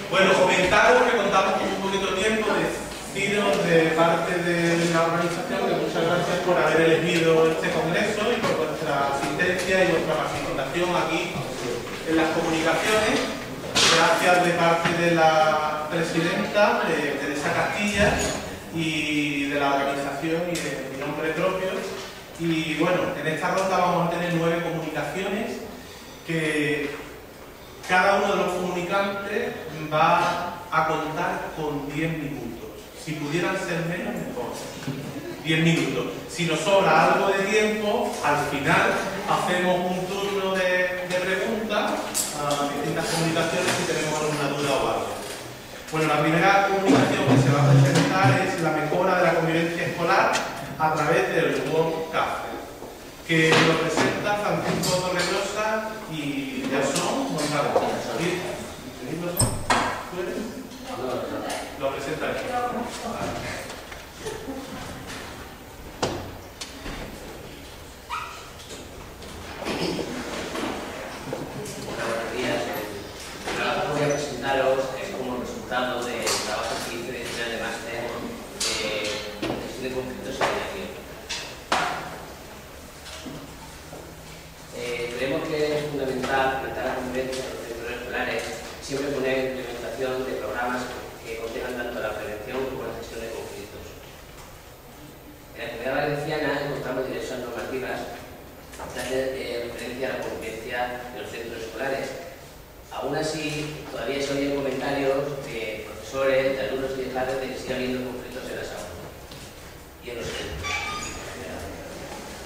Bueno, comentaros que contamos con un poquito de tiempo, deciros de parte de la organización que muchas gracias por haber elegido este congreso y por vuestra asistencia y vuestra participación aquí en las comunicaciones. Gracias de parte de la presidenta, de Teresa Castilla, y de la organización y de mi nombre propio. Y bueno, en esta ronda vamos a tener 9 comunicaciones que cada uno de los comunicantes va a contar con 10 minutos. Si pudieran ser menos, mejor. 10 minutos. Si nos sobra algo de tiempo, al final hacemos un turno de preguntas a distintas comunicaciones si tenemos alguna duda o algo. Bueno, la primera comunicación que se va a presentar es la mejora de la convivencia escolar a través del World Café, que lo presenta Francisco Torregrosa y Jason González. ¿Tú eres? Lo presenta él. Buenos días. El trabajo que voy a presentaros es como resultado del trabajo que hice de final de máster de gestión de conflictos y mediación. Creemos que es fundamental fomentar la convivencia en los centros escolares, siempre poner en implementación de programas que contengan tanto la prevención como la gestión de conflictos. En la Comunidad Valenciana encontramos diversas normativas que hacen referencia a la convivencia de los centros escolares. Aún así, todavía se oyen comentarios de profesores, de alumnos y de padres de que sigue habiendo conflictos en las aulas y en los centros.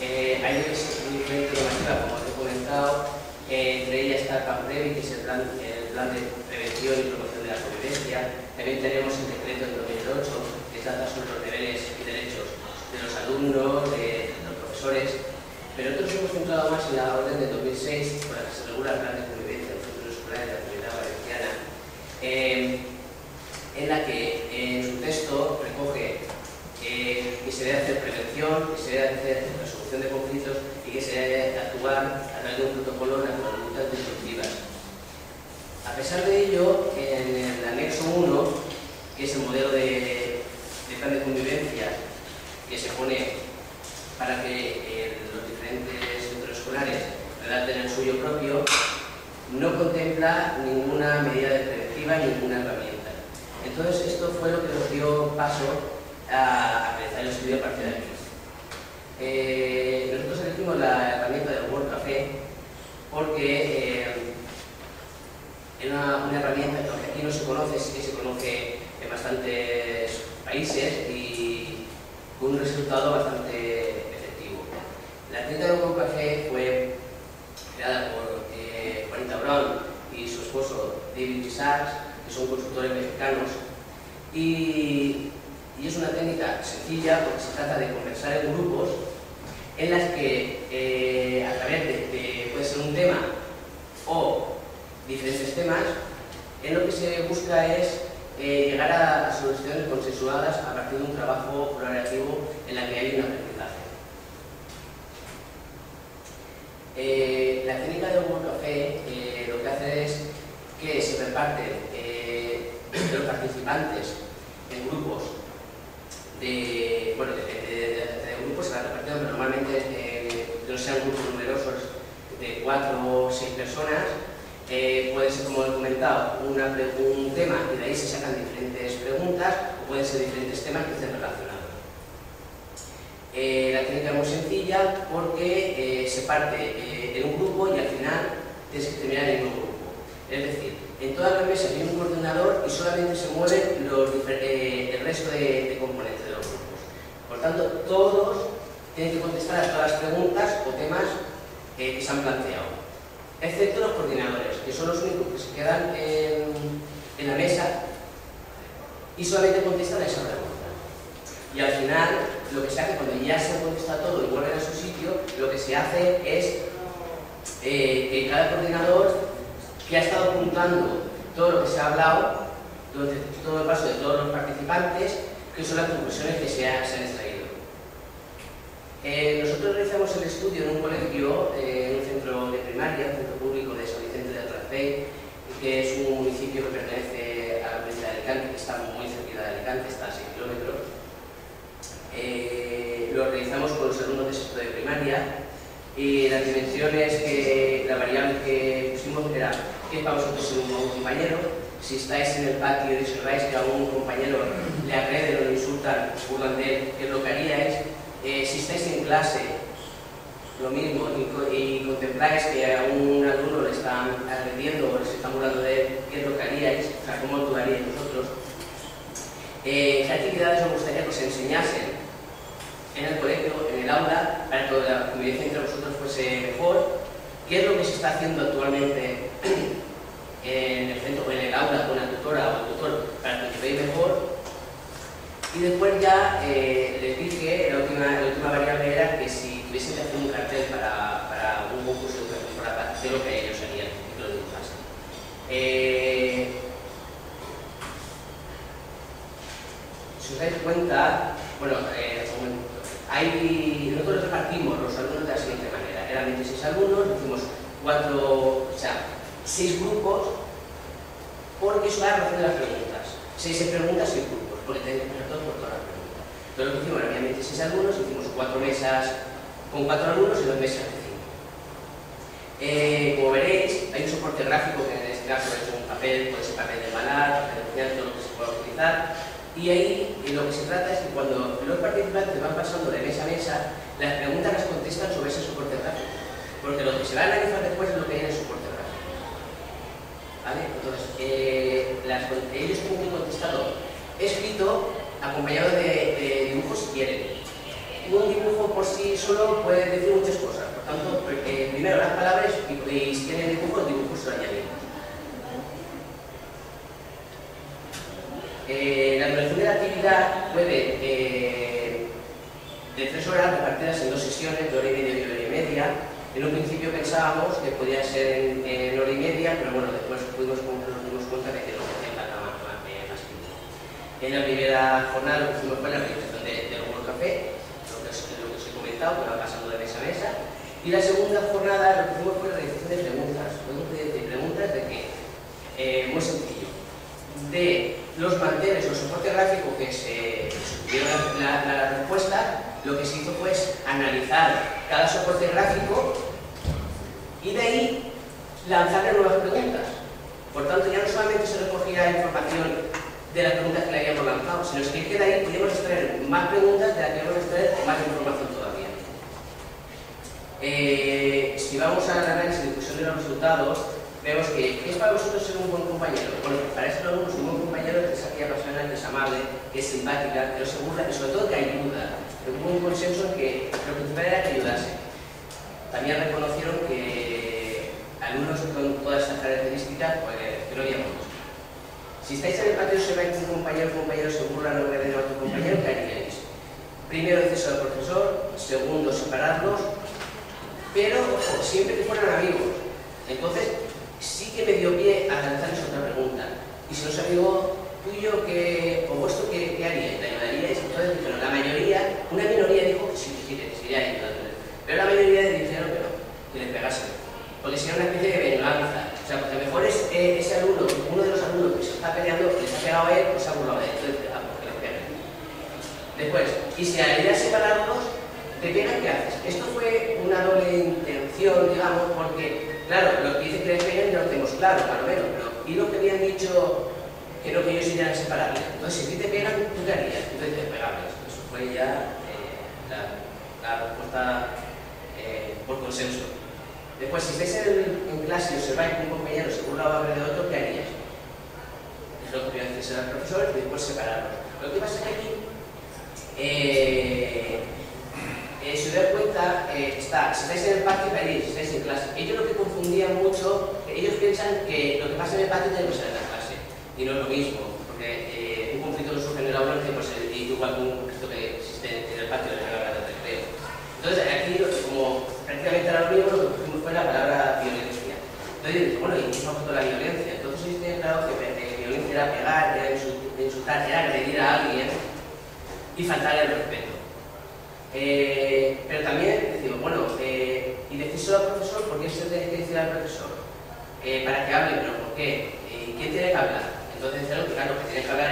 Hay diferentes normativas, como os he comentado, entre ellas está el CAPREVI, que es el plan de prevención y promoción de la convivencia. También tenemos el decreto del 2008, que trata sobre los deberes y derechos de los alumnos, de los profesores, pero nosotros hemos centrado más en la orden del 2006, por la que se regula el plan de convivencia de los centros escolares de la Comunidad Valenciana, en la que en su texto recoge que se debe hacer prevención, que se debe hacer resolución de conflictos y que se debe actuar a través de un protocolo de conductas destructivas. A pesar de ello, en el anexo 1, que es el modelo de plan de convivencia que se pone para que los diferentes centros escolares redacten el suyo propio, no contempla ninguna medida preventiva ni ninguna herramienta. Entonces, esto fue lo que nos dio paso a realizar el estudio a partir de aquí. Nosotros elegimos la herramienta del World Café porque es una herramienta que aunque aquí no se conoce, sí que se conoce en bastantes países y con un resultado bastante efectivo. La herramienta del World Café fue creada por Juanita Brown y su esposo David Sachs, que son consultores mexicanos, y es una técnica sencilla porque se trata de conversar en grupos en las que a través de puede ser un tema o diferentes temas, en lo que se busca es llegar a soluciones consensuadas a partir de un trabajo colaborativo en la que hay un aprendizaje. La técnica del World Café lo que hace es que se reparten los participantes en grupos de grupos, se la reparten, pero normalmente no sean grupos numerosos de 4 o 6 personas. Puede ser, como he comentado, un tema y de ahí se sacan diferentes preguntas, o pueden ser diferentes temas que estén relacionados. La técnica es muy sencilla porque se parte en un grupo y al final tienes que terminar en un grupo. Es decir, en todas las mesas hay un coordinador y solamente se mueven el resto de componentes de los grupos. Por tanto, todos tienen que contestar a todas las preguntas o temas que se han planteado, excepto los coordinadores, que son los únicos que se quedan en la mesa y solamente contestan a esa pregunta. Y al final, lo que se hace cuando ya se contesta todo y vuelven a su sitio, lo que se hace es que cada coordinador que ha estado apuntando todo lo que se ha hablado durante todo el paso de todos los participantes, que son las conclusiones que se han extraído. Nosotros realizamos el estudio en un colegio, en un centro de primaria, un centro público de San Vicente del Raspey, que es un municipio que pertenece Alicante, que está muy cerquita de Alicante, está a 6 kilómetros. Lo realizamos con los alumnos de sexto de primaria y las dimensiones, la variable que pusimos era qué es para vosotros ser un buen compañero. Si estáis en el patio y observáis que a un compañero le agreden o le insultan, burlan de él, ¿qué es lo que haríais? Si estáis en clase, lo mismo, y contempláis que a un alumno le están agrediendo o le están burlando de él, ¿qué es lo que haríais? O sea, ¿cómo actuaríais vosotros? ¿Qué actividades os gustaría que os enseñasen en el colegio, en el aula, para que la convivencia entre vosotros fuese mejor? ¿Qué es lo que se está haciendo actualmente en el centro, en el aula, con la tutora o el tutor, para que os veáis mejor? Y después ya les dije, la última variable era que si tuviesen que hacer un cartel para un concurso de educación por la paz, ¿qué es lo que ellos harían? Que lo dibujasen. Si os dais cuenta, bueno, nosotros repartimos los alumnos de la siguiente manera. Eran 26 alumnos, hicimos 6 grupos, porque eso era la relación de las preguntas. 6 preguntas, 6 grupos, porque tenéis que hacer todos por todas las preguntas. Entonces lo que hicimos, había 26 alumnos, hicimos 4 mesas con 4 alumnos y 2 mesas de 5. Como veréis, hay un soporte gráfico que en este caso es un papel, puede ser papel de embalar, papel de cocinar, todo lo que se pueda utilizar. Y ahí lo que se trata es que cuando los participantes van pasando de mesa a mesa, las preguntas las contestan sobre ese soporte gráfico. Porque lo que se va a analizar después es lo que hay en el soporte gráfico. ¿Vale? Entonces, ellos tienen que contestarlo escrito, acompañado de dibujos si quieren. Un dibujo por sí solo puede decir muchas cosas. Por tanto, primero las palabras y si tienen dibujos se lo añadimos. La duración de la actividad puede de 3 horas repartidas en 2 sesiones de hora y media y hora y media. En un principio pensábamos que podía ser en hora y media, pero bueno, después nos dimos cuenta de que lo que hacía falta más tiempo. En la primera jornada lo que hicimos fue la realización de algunos café, lo que os he comentado, que va pasando de mesa a mesa. Y la segunda jornada lo que hicimos fue la realización de preguntas. ¿Preguntas de qué? Muy sencillo. De los manteles o soporte gráfico que se dieron la respuesta, lo que se hizo fue analizar cada soporte gráfico y de ahí lanzarle nuevas preguntas. Por tanto, ya no solamente se recogía información de las preguntas que le habíamos lanzado, sino que de ahí podíamos extraer más preguntas de las que íbamos a extraer más información todavía. Si vamos al análisis de difusión de los resultados, vemos que es para vosotros ser un buen compañero. Bueno, para eso un buen compañero es aquella persona que es amable, que es simpática, que no se burla y sobre todo que ayuda. Hubo un consenso en que lo principal era que ayudase. También reconocieron que alumnos con todas estas características, pues que no había muchos. Si estáis en el patio y observáis que un compañero se burla o agrede a otro compañero, ¿qué haríais? Primero decís al profesor, segundo separarlos, pero ojo, siempre que fueran amigos. Entonces, sí que me dio pie a lanzarles otra pregunta. Y si no es amigo tuyo o vuestro, ¿qué haríais? ¿Le ayudaríais? Entonces dijeron, la mayoría, una minoría dijo que sí, que sí, ayudándoles. Pero la mayoría dijeron que no, que les pegasen. Porque si era una especie de venganza. O sea, porque a lo mejor es ese alumno, uno de los alumnos que se está peleando, les ha pegado a él, pues se ha burlado de él. Entonces, porque les peguen. Después, y si a la idea separarlos, ¿te pegan? ¿Qué haces? Esto fue una doble intención, digamos, porque claro, lo que dice que les peguen no lo tenemos claro, más o menos, pero y lo que habían dicho que no, que ellos irían a separarles. Entonces, si a ti te pegan, ¿tú qué harías? Entonces, te pegables. Eso fue ya la respuesta por consenso. Después, si estáis en clase y observáis que un compañero se burla o agrede de otro, ¿qué harías? Es lo que voy a decir al profesor y después separarlos. Lo que pasa es que aquí, si os dais cuenta, si estáis en el patio, si estáis en clase. Ellos lo que confundían mucho, ellos piensan que lo que pasa en el patio tiene que ser en la clase. Y no es lo mismo, porque un conflicto que surge en el aula no es igual que un conflicto que existe en el patio de la hora de recreo. Entonces, aquí, como prácticamente era lo mismo, lo que pusimos fue la palabra violencia. Entonces, bueno, ¿y qué es de la violencia? Entonces, ellos tienen claro que violencia era pegar, era insultar, era agredir a alguien y faltar el respeto. Pero también decimos, bueno, y decírselo al profesor, ¿por qué se tiene que decir al profesor? Para que hable, pero ¿por qué? ¿Quién tiene que hablar? Entonces dijeron que, claro, que tenían que hablar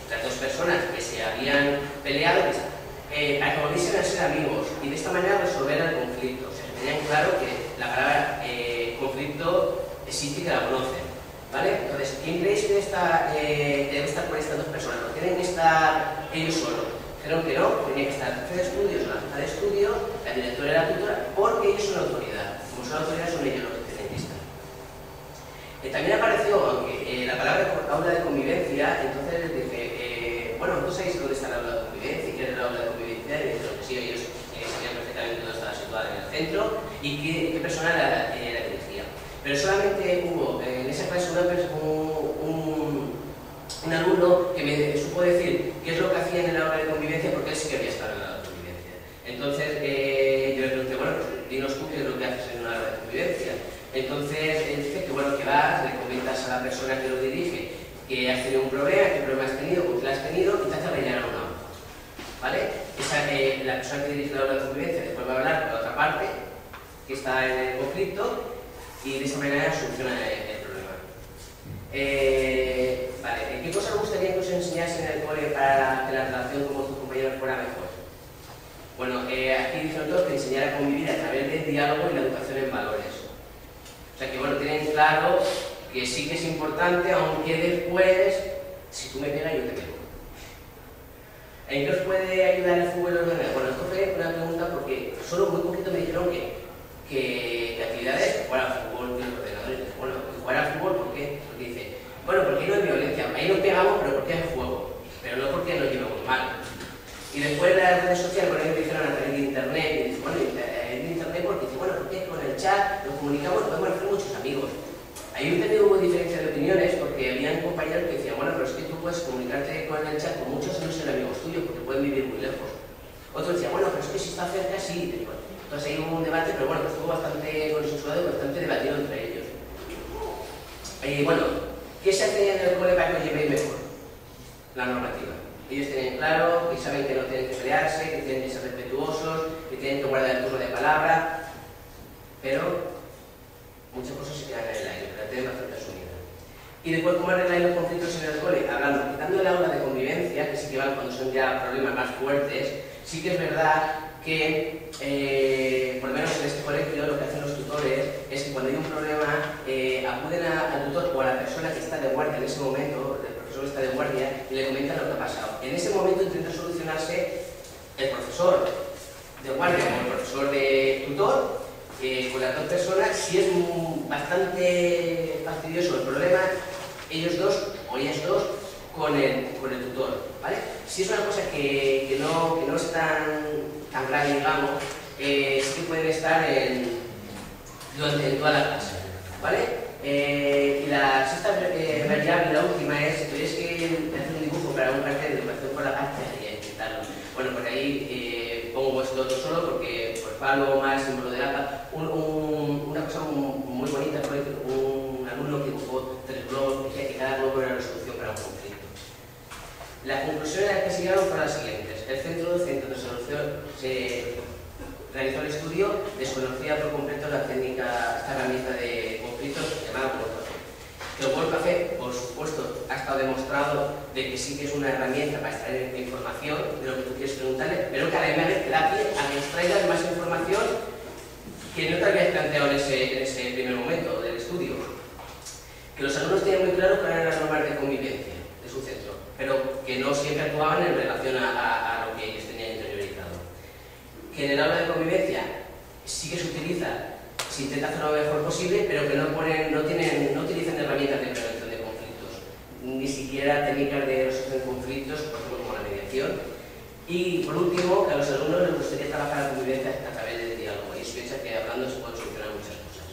las dos personas que se habían peleado para que volviesen a ser amigos y de esta manera resolver el conflicto. O sea, que tenían claro que la palabra conflicto existe y que la conocen. ¿Vale? Entonces, ¿quién creéis que debe estar con estas dos personas? ¿No tienen que estar ellos solos? Dijeron que no, tenía que estar el jefe de estudios o la jefa de estudio, la directora y la tutora, porque ellos son autoridad. Como son autoridad, son ellos los que tienen que estar. También apareció, aunque la palabra aula de convivencia, entonces les dije, bueno, ¿tú sabéis dónde está el aula de convivencia? ¿Y qué es el aula de convivencia? Y dijeron que sí, ellos sabían perfectamente dónde estaba situada en el centro y qué persona la dirigía. Pero solamente hubo en esa clase un alumno que me supo decir qué es lo que hacía en el aula de convivencia, porque él sí que había estado en el aula de convivencia. Entonces yo le pregunté, bueno, pues dinos tú qué es lo que haces en un aula de convivencia. Entonces él dice que, bueno, que vas, le comentas a la persona que lo dirige que has tenido un problema, qué problema has tenido, por qué lo has tenido, y te hace rellenar una hoja. ¿Vale? La persona que dirige el aula de convivencia después va a hablar con la otra parte que está en el conflicto y de esa manera soluciona el problema. Vale, ¿qué cosas os gustaría que os enseñase en el cole para que la relación con vuestros compañeros fuera mejor? Bueno, aquí dicen todos que enseñar a convivir a través del diálogo y la educación en valores. O sea que, bueno, tienen claro que sí que es importante, aunque después, si tú me pegas, yo te pego. ¿En qué os puede ayudar el fútbol ordenado? Bueno, esto fue una pregunta porque solo muy poquito me dijeron que actividades jugar al fútbol de los ordenadores. Bueno, jugar al fútbol, ¿por qué? Porque dice, bueno, porque ahí no hay violencia, ahí nos pegamos, pero porque hay juego, pero no porque nos llevamos mal. Y después las redes sociales, por ejemplo, dijeron a través de internet, y dice, bueno, en internet porque dice, bueno, porque con el chat nos comunicamos, podemos hacer muchos amigos. Ahí también hubo diferencia de opiniones porque habían compañeros que decían, bueno, pero es que tú puedes comunicarte con el chat con muchos y no ser amigos tuyos porque pueden vivir muy lejos. Otros decían, bueno, pero es que si está cerca, sí. Entonces ahí hubo un debate, pero bueno, estuvo bastante consensuado y bastante debatido entre ellos. Bueno, ¿qué se hace en el cole para que os llevéis mejor? La normativa. Ellos tienen claro que saben que no tienen que pelearse, que tienen que ser respetuosos, que tienen que guardar el turno de palabra, pero muchas cosas se quedan en el aire, pero la tienen bastante asumida. Y después, ¿cómo arreglar los conflictos en el cole? Hablando, quitando el aula de convivencia, que sí que van cuando son ya problemas más fuertes, sí que es verdad que, por lo menos en este colegio, lo que hacen los tutores es que cuando hay un problema, acuden al tutor o a la persona que está de guardia en ese momento, el profesor está de guardia, y le comentan lo que ha pasado. En ese momento intenta solucionarse el profesor de guardia o el profesor de tutor, con las dos personas. Si es bastante fastidioso el problema, ellos dos o ellas dos con el tutor, ¿vale? Si es una cosa que no es tan grave, digamos, sí que pueden estar durante toda la clase, ¿vale? Y la sexta variable, la última, es si tuvierais que hacer un dibujo para un cartel de educación por la paz, y intentarlo. Bueno, pues ahí pongo vuestro otro solo porque por palo más símbolo de la paz, una cosa muy bonita, por ejemplo, un alumno que dibujó 3 globos, que cada globo era una solución para un conflicto. Las conclusiones a las que se llegaron fueron las siguientes. El centro docente de solución se realizó el estudio, desconocía por completo la técnica, esta herramienta de conflictos llamada World Café. El World Café, por supuesto, ha estado demostrado de que sí que es una herramienta para extraer información de lo que tú quieres preguntarle, pero que además te da pie a que extraigas más información que no te habías planteado en ese primer momento del estudio. Que los alumnos tenían muy claro cuáles eran las normas de convivencia de su centro, pero que no siempre actuaban en relación a lo que ellos tenían interiorizado. Que en el aula de convivencia sí que se utiliza, se intenta hacer lo mejor posible, pero que no utilizan herramientas de prevención de conflictos, ni siquiera técnicas de resolución de conflictos, por ejemplo como la mediación. Y por último, que a los alumnos les gustaría trabajar la convivencia a través del diálogo, y se piensa que hablando se pueden solucionar muchas cosas.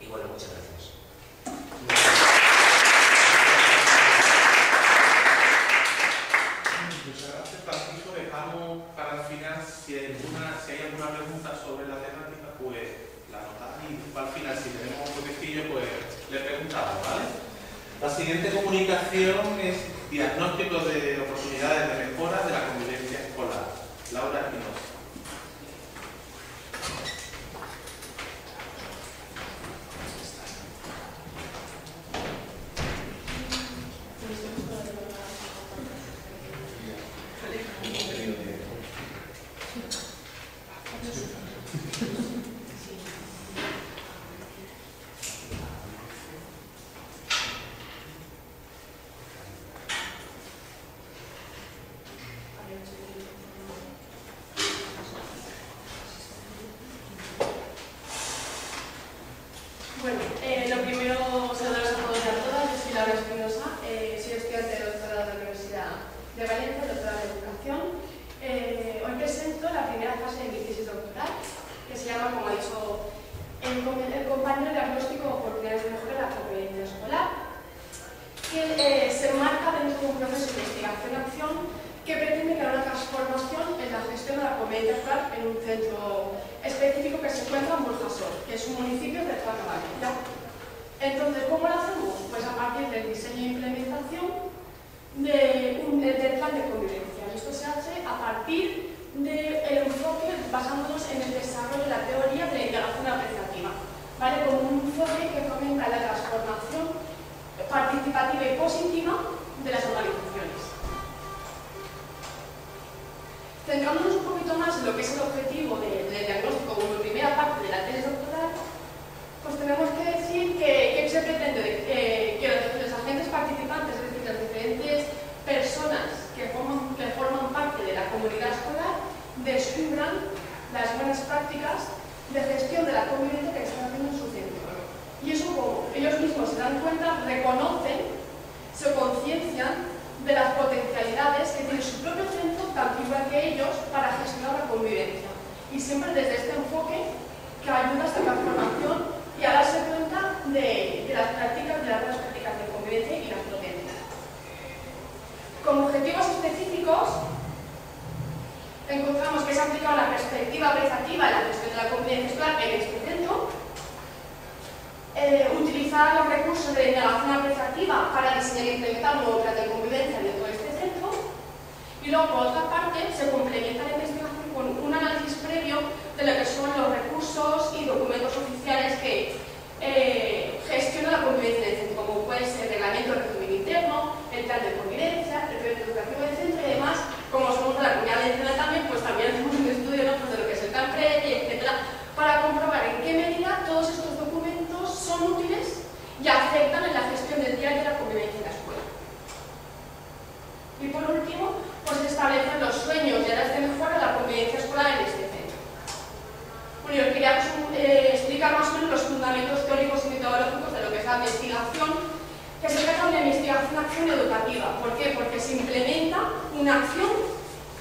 Y bueno, muchas gracias. Muchas gracias, Francisco. Dejamos para el final, si hay alguna pregunta sobre la temática, pues la anotáis y al final, si tenemos un huequecillo, pues le preguntamos, ¿vale? La siguiente comunicación es diagnóstico de oportunidades de mejora de la convivencia escolar. Laura Espinosa. de Valencia, doctora en Educación. Hoy presento la primera fase de mi tesis doctoral, que se llama, como ha dicho el compañero, diagnóstico de oportunidades de mejora de la convivencia escolar, que se enmarca dentro de un proceso de investigación-acción que pretende crear una transformación en la gestión de la convivencia escolar en un centro específico que se encuentra en Burjasot, que es un municipio de Zona Valencia. Entonces, ¿cómo lo hacemos? Pues a partir del diseño e implementación del plan de convivencia. Esto se hace a partir del enfoque basándonos en el desarrollo de la teoría de la integración apreciativa, ¿vale? Como un enfoque que fomenta la transformación participativa y positiva de las organizaciones. Centrándonos un poquito más en lo que es el objetivo del diagnóstico como primera parte de la tesis doctoral, pues tenemos que decir que se pretende que los agentes participantes, es decir, las diferentes personas que forman parte de la comunidad escolar, descubran las buenas prácticas de gestión de la convivencia que están haciendo en su centro. Y eso como ellos mismos se dan cuenta, reconocen, se conciencian de las potencialidades que tiene su propio centro, tanto igual que ellos, para gestionar la convivencia. Y siempre desde este enfoque que ayuda a esta transformación y a darse cuenta de las buenas prácticas de convivencia y las potencias. Como objetivos específicos, encontramos que se ha aplicado la perspectiva apreciativa en la gestión de la convivencia escolar en este centro, utilizar los recursos de indagación apreciativa para diseñar e implementar un nuevo plan de convivencia dentro de este centro, y luego, por otra parte, se complementa la investigación con un análisis previo de lo que son los recursos y documentos oficiales que gestiona la convivencia del centro, como puede ser el reglamento de régimen interno, el plan de convivencia, el proyecto educativo del centro y demás. Como somos de la comunidad valenciana también, pues también hacemos un estudio, ¿no?, pues de lo que es el plan previo, etcétera, para comprobar en qué medida todos estos documentos son útiles y afectan en la gestión del día a día de la convivencia en la escuela. Y por último, pues establecer los sueños y áreas de mejora de la convivencia escolar en este centro. Bueno, yo quería explicar más o menos los fundamentos teóricos y metodológicos de lo que es la investigación, que se trata de una investigación-acción educativa. ¿Por qué? Porque se implementa una acción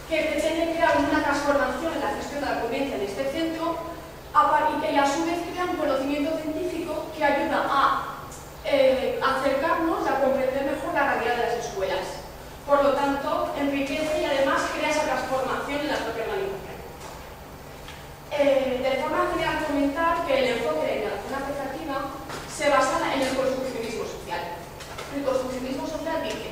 que pretende crear una transformación en la gestión de la convivencia en este centro y que a su vez crea un conocimiento científico que ayuda a acercarnos a comprender mejor la realidad de las escuelas. Por lo tanto, enriquece y además crea esa transformación en la propia organización. De forma general, comentar que el enfoque de la indagación apreciativa se basa en el construccionismo social. El construccionismo social dice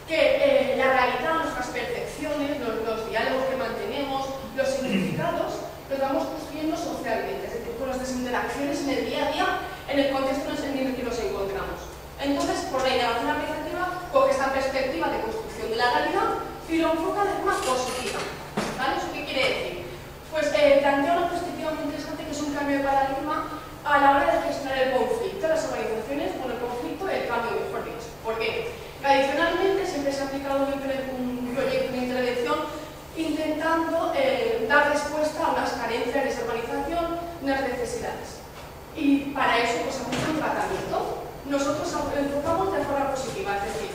que la realidad, nuestras percepciones, los diálogos que mantenemos, los significados, los vamos construyendo socialmente, es decir, con nuestras interacciones en el día a día, en el contexto en el que nos encontramos. Entonces, por la indagación apreciativa, coge esta perspectiva de construcción de la realidad y lo enfoca de forma positiva. ¿Vale? ¿Eso qué quiere decir? Pues plantea una perspectiva muy interesante que es un cambio de paradigma a la hora de gestionar el conflicto, las organizaciones con el conflicto y el cambio, mejor dicho. ¿Por qué? Tradicionalmente siempre se ha aplicado un proyecto de intervención intentando dar respuesta a unas carencias de esa organización, unas necesidades. Y para eso pues hacemos un tratamiento. Nosotros enfocamos de forma positiva, es decir,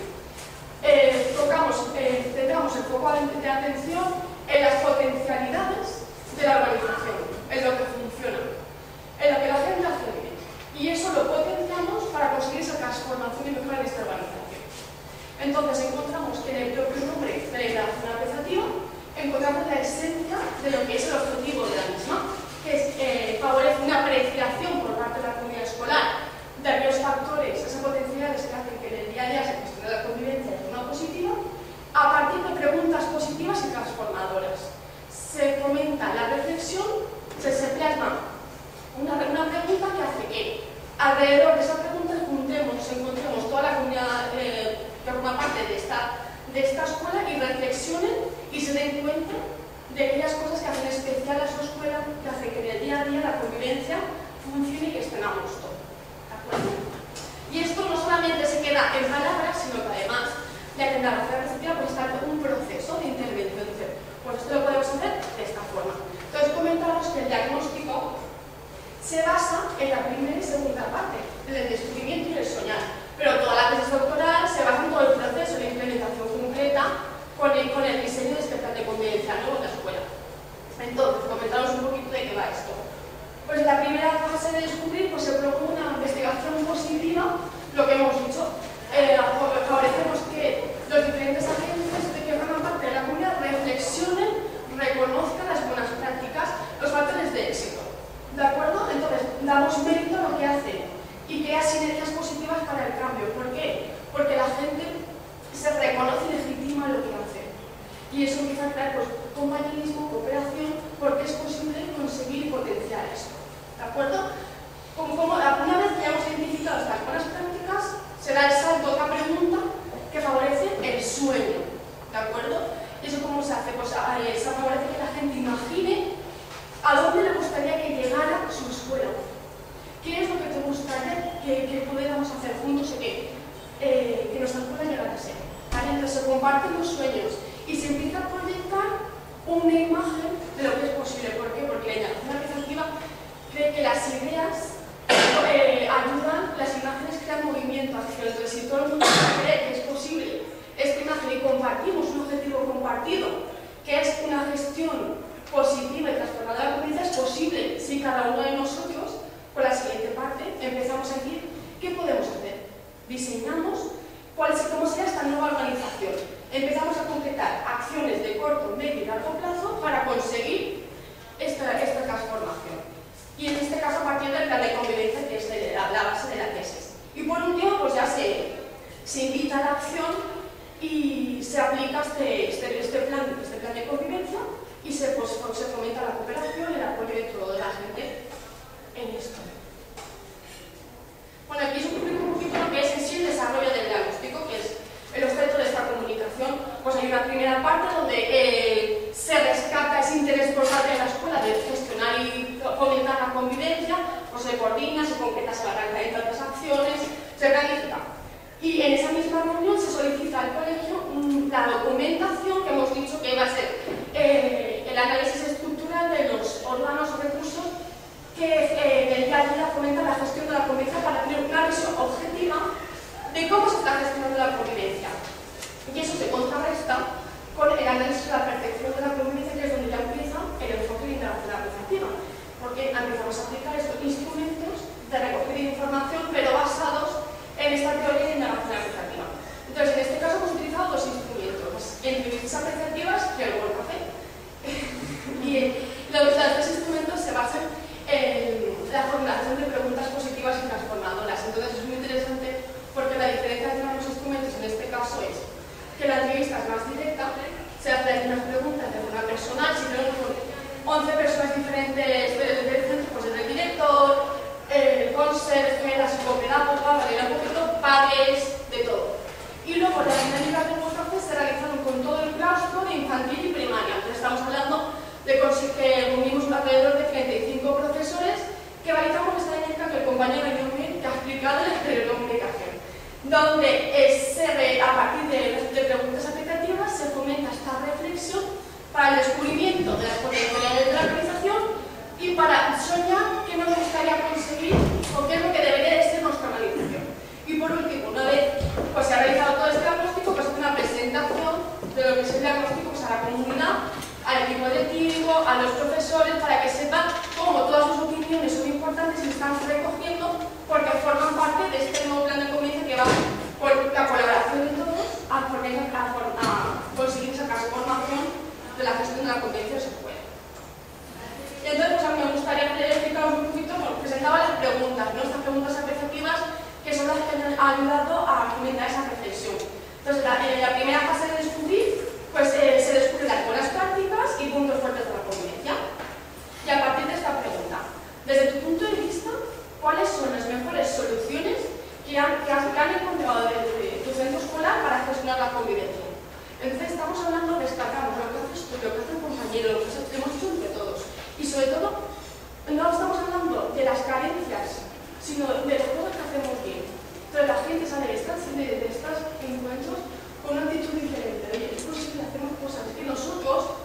centramos el foco de atención en las potencialidades de la organización, en lo que funciona, en lo que la gente hace bien. Y eso lo potenciamos para conseguir esa transformación y mejora de esta organización. Entonces encontramos que en el propio nombre de la indagación apreciativa encontramos la esencia de lo que es el objetivo de la misma, que es favorece una apreciación por parte de la comunidad escolar de aquellos factores, esas potencialidades que hacen que en el día a día se gestione la convivencia de forma positiva, a partir de preguntas positivas y transformadoras. Se fomenta la reflexión, se plasma una pregunta que hace que alrededor de esa pregunta encontremos toda la comunidad que forma parte de esta escuela y reflexionen y se den cuenta de aquellas cosas que hacen especial a su escuela, que hacen que en el día a día la convivencia funcione y que estén a gusto. ¿De acuerdo? Y esto no solamente se queda en palabras, sino que además la indagación apreciativa puede estar en un proceso de intervención. Pues esto lo podemos hacer de esta forma. Entonces comentaros que el diagnóstico se basa en la primera y segunda parte, en el descubrimiento y el soñar. Pero toda la tesis doctoral se basa en todo el proceso de implementación concreta y eso empieza a crear pues, compañerismo, cooperación, porque es posible conseguir y potenciar esto. ¿De acuerdo? Una vez que hayamos identificado estas buenas prácticas, se da el salto a otra pregunta que favorece el sueño. ¿De acuerdo? ¿Y eso cómo se hace? Pues se favorece que la gente imagine a dónde le gustaría que llegara su escuela. ¿Qué es lo que te gustaría que pudiéramos hacer juntos y que nuestra escuela llegara a ser? ¿Vale? Entonces se comparten los sueños y se empieza a proyectar una imagen de lo que es posible. ¿Por qué? Porque la innovación organizativa cree que las ideas ayudan, las imágenes crean movimiento, acción. Entonces, si todo el mundo cree que es posible esta imagen y compartimos un objetivo compartido, que es una gestión positiva y transformadora de la comunidad, es posible si cada uno de nosotros, con la siguiente parte, empezamos a decir qué podemos hacer. Diseñamos cómo será esta nueva organización. Empezamos a concretar acciones de corto, medio y largo plazo para conseguir esta transformación. Y en este caso, a partir del plan de convivencia, que es la base de la tesis. Y por último, pues ya se invita a la acción y se aplica este plan de convivencia y se fomenta la cooperación y el apoyo de toda la gente en esto. Bueno, aquí os explico un poquito lo que es en sí el desarrollo del diagnóstico, que es el objeto de esta comunicación. Pues hay una primera parte donde se rescata ese interés por parte de la escuela de gestionar y fomentar la convivencia, pues se coordina, se concreta, se organiza otras acciones, se planifica. Y en esa misma reunión se solicita al colegio la documentación que hemos dicho que va a ser el análisis estructural de los órganos o recursos que el día a día fomentan la gestión de la convivencia para tener una visión objetiva de cómo se está gestionando la convivencia. Y eso se contrarresta con el análisis de la percepción de la convivencia, que es donde ya empieza el enfoque de interacción organizativa, porque empezamos a aplicar estos instrumentos de recogida de información, pero basados en esta teoría de interacción organizativa. Entonces, en este caso hemos utilizado dos instrumentos, entrevistas apreciativas y el World Café. Y los dos instrumentos se basan en la formulación de preguntas positivas y transformadoras. Entonces, es muy interesante porque la diferencia entre los instrumentos en este caso es que la entrevista es más directa, se hacen unas preguntas de forma personal, si tenemos 11 personas diferentes del centro, pues desde el director, el conserje, la psicopedagoga, padres, de todo. Y luego las dinámicas del World Café se realizaron con todo el claustro de infantil y primaria. Entonces estamos hablando de que reunimos alrededor de 35 profesores que realizamos esta dinámica que el compañero Yumi te ha explicado en la exterior de comunicación, donde a partir de preguntas aplicativas se fomenta esta reflexión para el descubrimiento de las potencialidades de la organización y para soñar qué nos gustaría conseguir o qué es lo que debería de ser nuestra organización. Y por último, una vez pues, se ha realizado todo este diagnóstico, pues hace una presentación de lo que es el diagnóstico pues, a la comunidad, al equipo directivo, a los profesores, para que sepan cómo todas sus opiniones son importantes y se están recogiendo porque forman parte de este nuevo plan de convivencia que va por la colaboración de todos a conseguir esa transformación de la gestión de la convivencia de su escuela. Y entonces pues, a mí me gustaría explicaros un poquito, presentaba las preguntas, ¿no? Estas preguntas apreciativas que son las que han ayudado a fomentar esa reflexión. Entonces, en la primera fase de descubrir, pues se descubren las buenas prácticas y puntos fuertes de la convivencia. Y a partir de esta pregunta, desde tu punto de vista, ¿cuáles son las mejores soluciones que han encontrado desde tu centro escolar para gestionar la convivencia? Entonces, estamos hablando, destacamos lo que haces tú, lo que hace el compañero, lo que hemos hecho entre todos. Y sobre todo, no estamos hablando de las carencias, sino de las cosas que hacemos bien. Entonces, la gente sale de estos encuentros con una actitud diferente. Oye, es posible, hacemos cosas que nosotros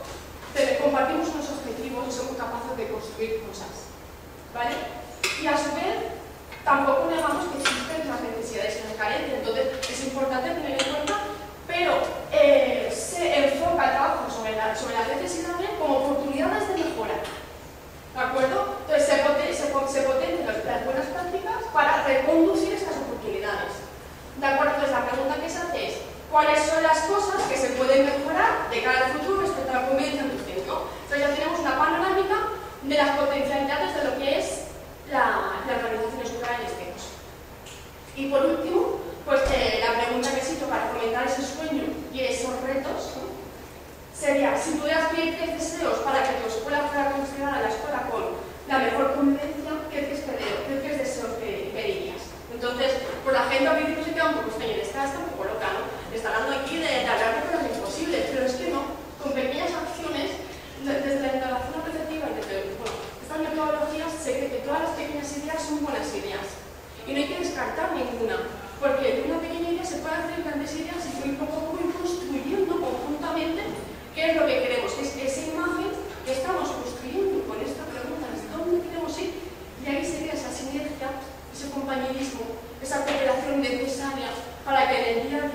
compartimos unos objetivos y somos capaces de construir cosas. ¿Vale? Y a su vez, tampoco negamos que existen las necesidades y las carencias. Entonces, es importante tener en cuenta, pero se enfoca el trabajo sobre las necesidades como oportunidades de mejora. ¿De acuerdo? Entonces, se potencian las buenas prácticas para reconducir estas oportunidades. ¿De acuerdo? Entonces, la pregunta que se hace es: ¿cuáles son las cosas que se pueden mejorar de cara al futuro respecto a la convivencia en tu centro? Entonces ya tenemos una panorámica de las potencialidades de lo que es la organización escolar en este caso. Y por último, pues la pregunta que cito para fomentar ese sueño y esos retos, ¿no?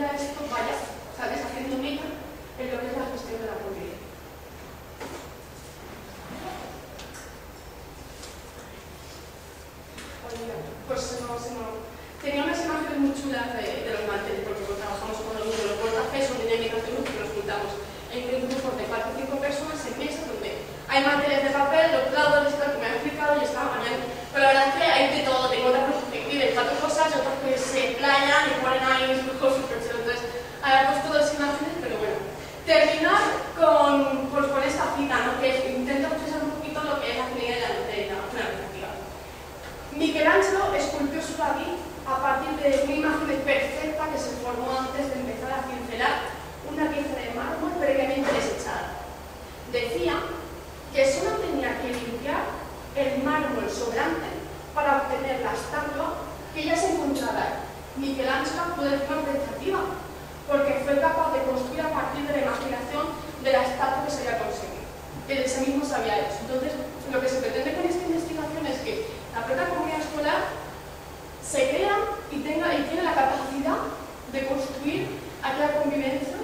medida esto vaya, ¿sabes?, haciendo mella en lo que es la gestión de la convivencia. Pues tenía unas imágenes muy chulas de los manteles, porque trabajamos con los niños, los portafés son dinámicas de grupo que nos juntamos en grupos de 4 o 5 personas en mesas donde hay manteles de papel, los platos, que me han explicado y estaba mañana. Pero la verdad es que hay de todo, tengo otras perspectivas, 4 cosas y otras que se playan y ponen ahí dibujos súper chulos. Entonces, he puesto 2 imágenes, pero bueno. Terminar con esta cita, ¿no?, que intento expresar un poquito lo que es la genialidad de la narrativa. Michelangelo esculpió su David a partir de una imagen perfecta que se formó antes de empezar a cincelar una pieza de mármol previamente desechada. Decía que solo tenía que limpiar el mármol sobrante para obtener la estatua que ya se encontraba ahí. Michelangelo pudo decir una tentativa, porque fue capaz de construir a partir de la imaginación de la estatua que se había conseguido. Él sí mismo sabía eso. Entonces, lo que se pretende con esta investigación es que la propia comunidad escolar se crea y tiene la capacidad de construir aquella convivencia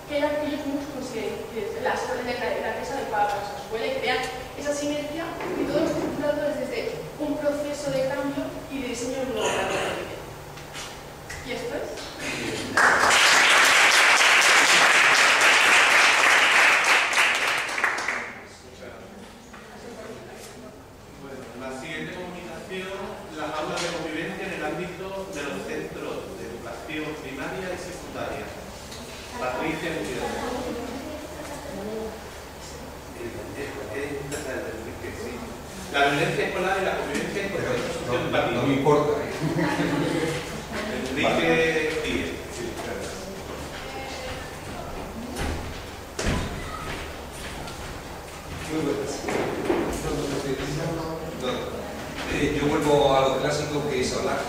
que ellos mismos consideren la que es adecuada para su escuela, y crean esa sinergia, y todo estructurado desde un proceso de cambio y de diseño de nuevo para la convivencia. ¿Y esto es? La siguiente comunicación, las aulas de convivencia en el ámbito de los centros de educación primaria y secundaria. Patricia Gutiérrez. La violencia escolar y la convivencia en contexto socioeducativo. No me importa. Enrique Díez. Muy buenas. Yo vuelvo a lo clásico, que es hablar.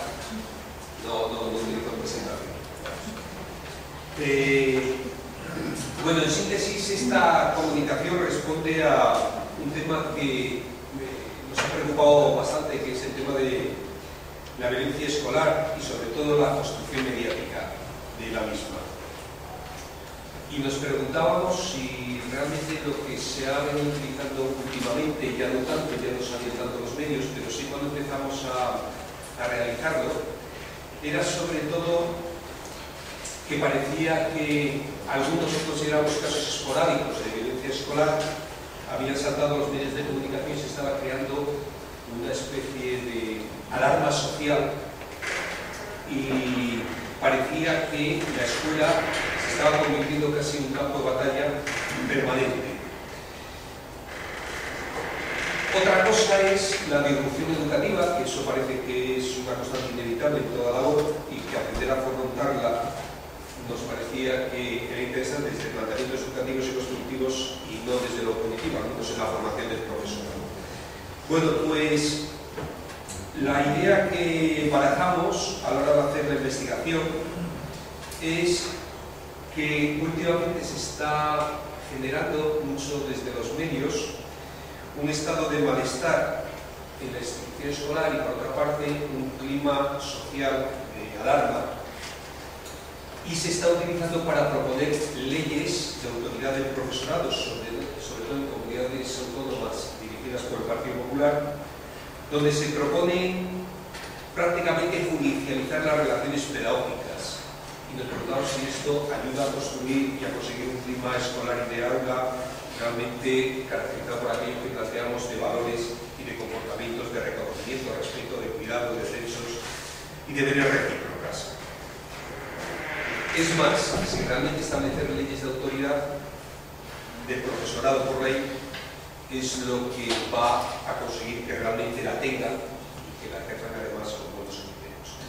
No utilizo presentación. Bueno, en síntesis, esta comunicación responde a un tema que nos ha preocupado bastante, que es el tema de la violencia escolar y sobre todo la construcción mediática de la misma. Y nos preguntábamos si realmente lo que se ha venido utilizando últimamente, ya no tanto, ya no salen tanto los medios, pero sí cuando empezamos a realizarlo, era sobre todo que parecía que algunos que consideramos casos esporádicos de violencia escolar habían saltado los medios de comunicación y se estaba creando una especie de alarma social, y parecía que la escuela se estaba convirtiendo casi en un campo de batalla permanente. Otra cosa es la disrupción educativa, que eso parece que es una constante inevitable en toda labor, y que aprender a afrontarla nos parecía que era interesante desde planteamientos educativos y constructivos y no desde lo cognitivo, al menos en la formación del profesor. Bueno, pues la idea que barajamos a la hora de hacer la investigación es que últimamente se está generando mucho desde los medios un estado de malestar en la institución escolar y, por otra parte, un clima social de alarma, y se está utilizando para proponer leyes de autoridad del profesorado, sobre todo en comunidades autónomas dirigidas por el Partido Popular, donde se propone prácticamente judicializar las relaciones pedagógicas, y nos preguntamos si esto ayuda a construir y a conseguir un clima escolar y de aula realmente caracterizado por aquello que planteamos de valores y de comportamientos de reconocimiento, respeto, de cuidado, de derechos y deberes recíprocas. Es más, si realmente establecer leyes de autoridad de profesorado por ley es lo que va a conseguir que realmente la tengan y que la ejerzan además con buenos criterios.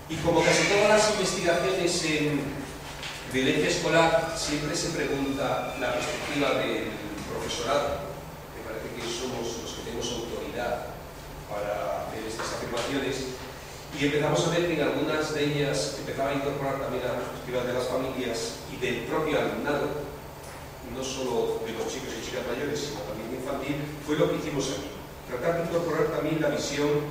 Y como casi todas las investigaciones en violencia escolar, siempre se pregunta la perspectiva del profesorado, que parece que somos los que tenemos autoridad para hacer estas afirmaciones, y empezamos a ver que en algunas de ellas empezaba a incorporar también la perspectiva de las familias y del propio alumnado, no solo de los chicos y chicas mayores, sino también infantil. Fue lo que hicimos aquí, tratar de incorporar también la visión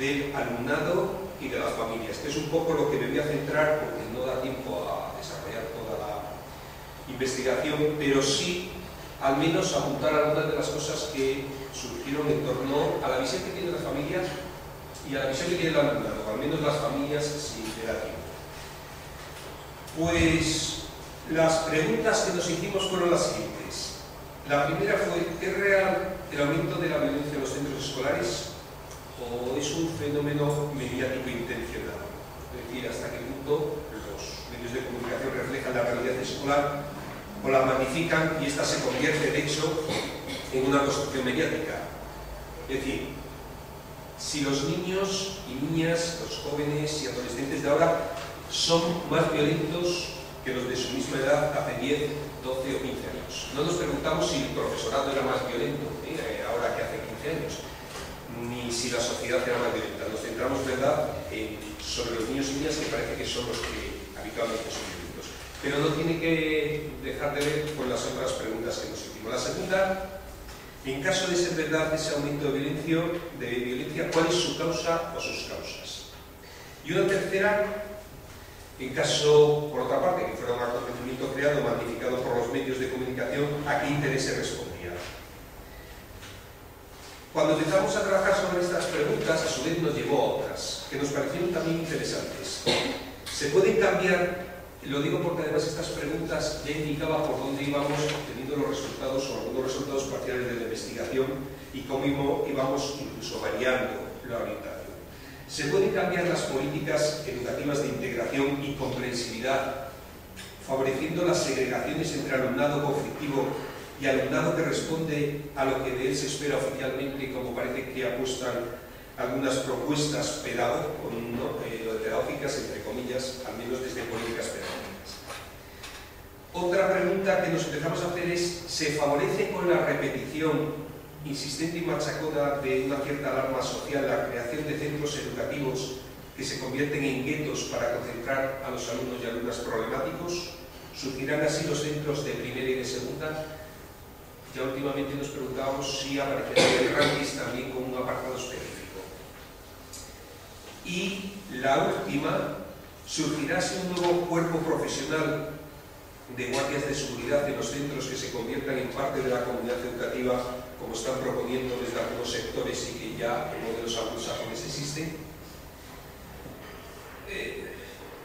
del alumnado y de las familias, que es un poco lo que me voy a centrar porque no da tiempo a investigación, pero sí al menos apuntar algunas de las cosas que surgieron en torno a la visión que tiene la familia y a la visión que tiene el alumnado, o al menos las familias si le da tiempo. Pues las preguntas que nos hicimos fueron las siguientes. La primera fue: ¿es real el aumento de la violencia en los centros escolares o es un fenómeno mediático intencionado? Es decir, hasta qué punto los medios de comunicación reflejan la realidad escolar o la magnifican y esta se convierte, de hecho, en una construcción mediática. Es decir, si los niños y niñas, los jóvenes y adolescentes de ahora son más violentos que los de su misma edad hace 10, 12 o 15 años. No nos preguntamos si el profesorado era más violento ahora que hace 15 años, ni si la sociedad era más violenta. Nos centramos, ¿verdad?, sobre los niños y niñas, que parece que son los que habitualmente son violentos. Pero no tiene que dejar de ver con las otras preguntas que nos hicimos. La segunda: en caso de ser verdad ese aumento de violencia, ¿cuál es su causa o sus causas? Y una tercera: en caso, por otra parte, que fuera un acontecimiento creado, magnificado por los medios de comunicación, ¿a qué intereses respondía? Cuando empezamos a trabajar sobre estas preguntas, a su vez nos llevó a otras, que nos parecieron también interesantes. Se pueden cambiar, lo digo porque además estas preguntas ya indicaban por dónde íbamos obteniendo los resultados o algunos resultados parciales de la investigación y cómo íbamos incluso variando la orientación. Se pueden cambiar las políticas educativas de integración y comprensividad, favoreciendo las segregaciones entre alumnado conflictivo y alumnado que responde a lo que de él se espera oficialmente, como parece que apuestan algunas propuestas pedagógicas, entre comillas, al menos desde políticas pedagógicas. Otra pregunta que nos empezamos a hacer es: ¿se favorece con la repetición insistente y machacona de una cierta alarma social la creación de centros educativos que se convierten en guetos para concentrar a los alumnos y alumnas problemáticos? ¿Surgirán así los centros de primera y de segunda? Ya últimamente nos preguntábamos si aparecería el rankings también con un apartado específico. Y la última: ¿surgirá así un nuevo cuerpo profesional de guardias de seguridad en los centros que se conviertan en parte de la comunidad educativa, como están proponiendo desde algunos sectores y que ya en modelos anglosajones existen?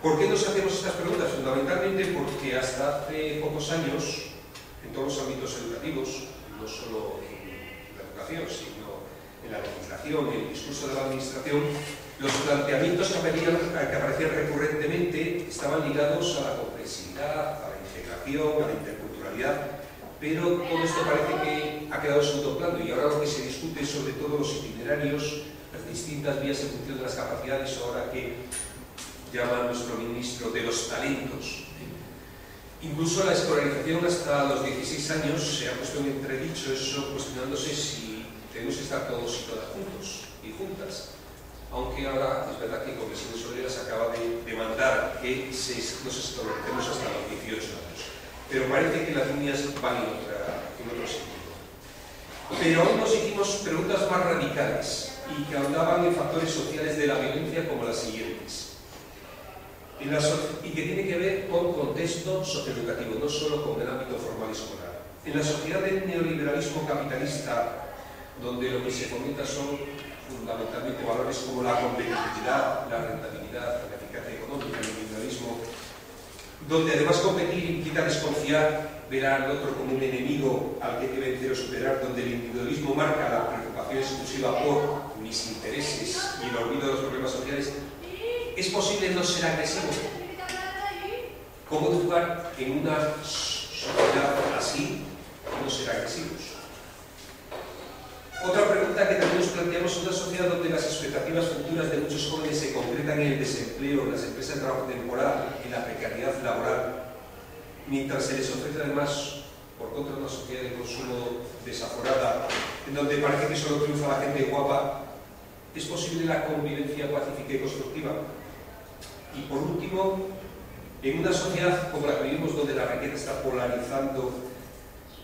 ¿Por qué nos hacemos estas preguntas? Fundamentalmente porque hasta hace pocos años, en todos los ámbitos educativos, no solo en la educación, sino en la legislación, en el discurso de la administración, los planteamientos que aparecían recurrentemente estaban ligados a la comprensividad, a la integración, a la interculturalidad, pero todo esto parece que ha quedado en segundo plano y ahora lo que se discute es sobre todo los itinerarios, las distintas vías en función de las capacidades, ahora que llama nuestro ministro de los talentos. Incluso la escolarización hasta los 16 años se ha puesto en entredicho, eso cuestionándose si tenemos que estar todos y todas juntos y juntas. Aunque ahora es verdad que Comisiones Obreras acaba de demandar que nos escolaricemos hasta los 18 años. Pero parece que las líneas van en otro sentido. Pero aún nos hicimos preguntas más radicales y que ahondaban en factores sociales de la violencia, como las siguientes. Y que tiene que ver con contexto socioeducativo, no solo con el ámbito formal escolar. En la sociedad del neoliberalismo capitalista, donde lo que se fomenta son fundamentalmente valores como la competitividad, la rentabilidad, la eficacia económica, el individualismo, donde además competir implica desconfiar, ver al otro como un enemigo al que hay que vencer o superar, donde el individualismo marca la preocupación exclusiva por mis intereses y el olvido de los problemas sociales. ¿Es posible no ser agresivo? ¿Cómo educar en una sociedad así y no ser agresivos? Otra pregunta que también nos planteamos: una sociedad donde las expectativas futuras de muchos jóvenes se concretan en el desempleo, en las empresas de trabajo temporal, en la precariedad laboral, mientras se les ofrece además, por contra, una sociedad de consumo desaforada, en donde parece que solo triunfa la gente guapa. ¿Es posible la convivencia pacífica y constructiva? Y por último, en una sociedad como la que vivimos, donde la riqueza está polarizando,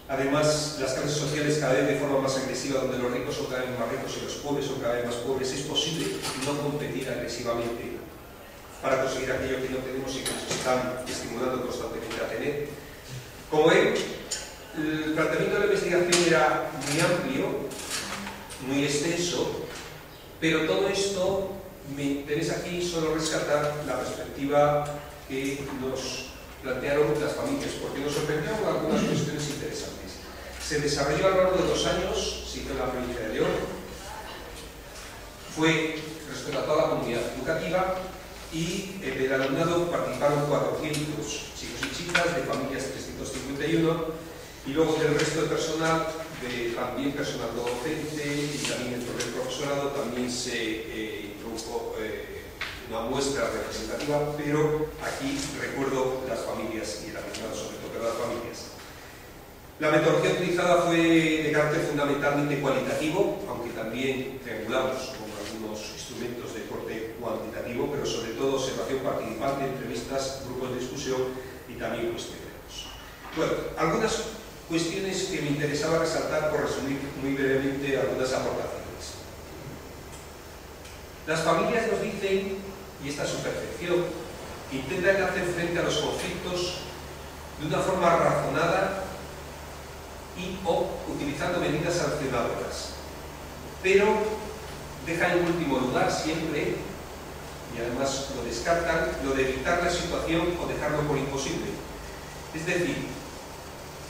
además las clases sociales cada vez de forma más agresiva, donde los ricos son cada vez más ricos y los pobres son cada vez más pobres, ¿es posible no competir agresivamente para conseguir aquello que no tenemos y que nos están estimulando constantemente a tener? Como ven, el planteamiento de la investigación era muy amplio, muy extenso, pero todo esto me interesa aquí solo rescatar la perspectiva que nos plantearon las familias, porque nos sorprendieron algunas cuestiones interesantes. Se desarrolló a lo largo de 2 años, se hizo en la provincia de León, fue respecto a toda la comunidad educativa, y del alumnado participaron 400 chicos y chicas, de familias 351, y luego del resto de personal, también personal docente y también dentro del profesorado, también se introdujo una muestra representativa, pero aquí recuerdo las familias y el alumnado, sobre todo las familias. La metodología utilizada fue de carácter fundamentalmente cualitativo, aunque también triangulamos con algunos instrumentos de corte cuantitativo, pero sobre todo observación participante, entrevistas, grupos de discusión y también cuestionarios. Bueno, algunas cuestiones que me interesaba resaltar por resumir muy brevemente algunas aportaciones. Las familias nos dicen, y esta es su percepción, que intentan hacer frente a los conflictos de una forma razonada y o utilizando medidas sancionadoras, pero dejan en último lugar siempre, y además lo descartan, lo de evitar la situación o dejarlo por imposible. Es decir,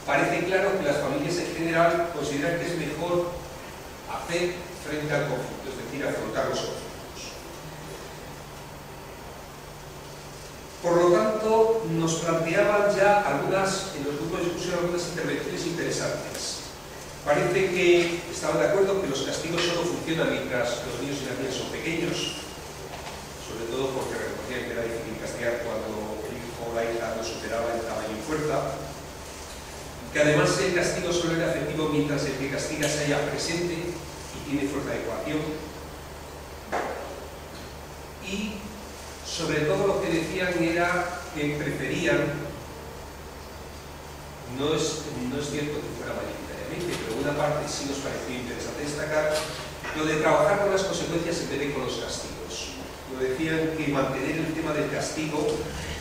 parece claro que las familias en general consideran que es mejor hacer frente al conflicto, es decir, afrontar los conflictos. Por lo tanto, nos planteaban ya en los grupos de discusión, algunas intervenciones interesantes. Parece que estaban de acuerdo que los castigos solo funcionan mientras los niños y las niñas son pequeños, sobre todo porque reconocían que era difícil castigar cuando el hijo o la hija no superaba el tamaño y fuerza, que además el castigo solo era efectivo mientras el que castiga se haya presente y tiene fuerza de coacción. Y sobre todo lo que decían era que preferían, no es cierto que fuera mayoritariamente, pero una parte sí nos pareció interesante destacar, lo de trabajar con las consecuencias en vez de con los castigos. Lo decían que mantener el tema del castigo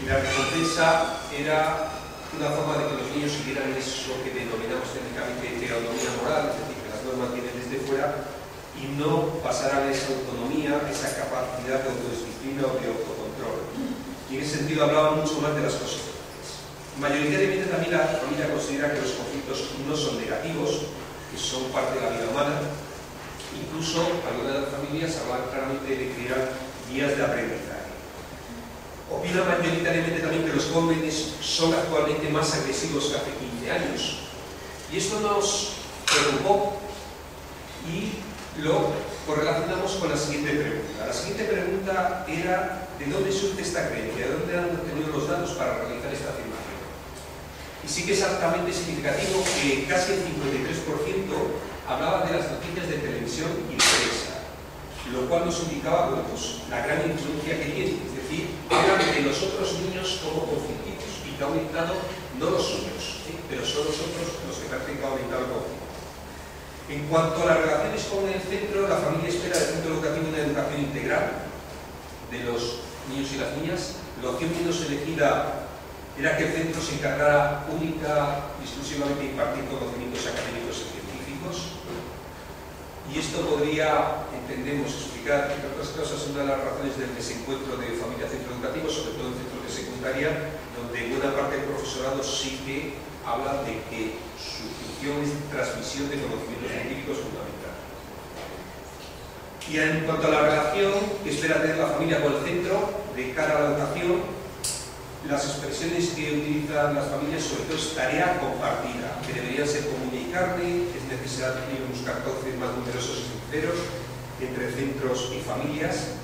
y la recompensa era una forma de que los niños siguieran eso que denominamos técnicamente heteronomía moral, es decir, que las normas vienen desde fuera y no pasaran esa autonomía, esa capacidad de autodisciplina o de autocontrol. Y en ese sentido hablaban mucho más de las consecuencias. Mayoritariamente también la familia considera que los conflictos no son negativos, que son parte de la vida humana. Incluso algunas de las familias hablan claramente de crear guías de aprendizaje. Opina mayoritariamente también que los jóvenes son actualmente más agresivos que hace 15 años. Y esto nos preocupó y lo correlacionamos con la siguiente pregunta. La siguiente pregunta era ¿de dónde surge esta creencia? ¿De dónde han obtenido los datos para realizar esta afirmación? Y sí que es altamente significativo que casi el 53% hablaba de las noticias de televisión y de prensa, lo cual nos indicaba, bueno, pues, la gran influencia que tiene. Es decir, hablan de los otros niños como conflictivos y que ha aumentado no los suyos, pero son los otros los que parecen que ha aumentado el conflicto. En cuanto a las relaciones con el centro, la familia espera del centro educativo una educación integral de los niños y las niñas. La opción menos elegida era que el centro se encargara única y exclusivamente de impartir conocimientos académicos y científicos. Y esto podría, entendemos, explicar, entre otras cosas, una de las razones del desencuentro de familia-centro educativo, sobre todo en centros de secundaria, donde buena parte del profesorado sí que habla de que su función es transmisión de conocimientos científicos fundamental. Y en cuanto a la relación que espera tener la familia con el centro, de cara a la educación, las expresiones que utilizan las familias sobre todo es tarea compartida, que deberían ser común y carne, es necesario buscar cauces más numerosos y sinceros entre centros y familias.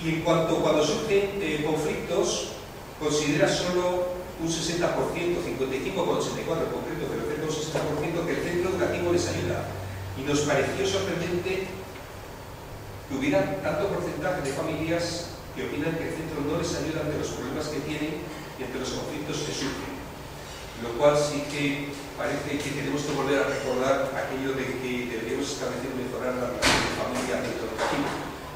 Y en cuanto cuando surgen conflictos, considera solo un 60%, 55,84 en concreto, pero cerca de un 60% que el centro educativo les ayuda. Y nos pareció sorprendente que hubiera tanto porcentaje de familias que opinan que el centro no les ayuda ante los problemas que tienen y ante los conflictos que sufren. Lo cual sí que parece que tenemos que volver a recordar aquello de que deberíamos establecer y mejorar la relación de familia-centro educativo.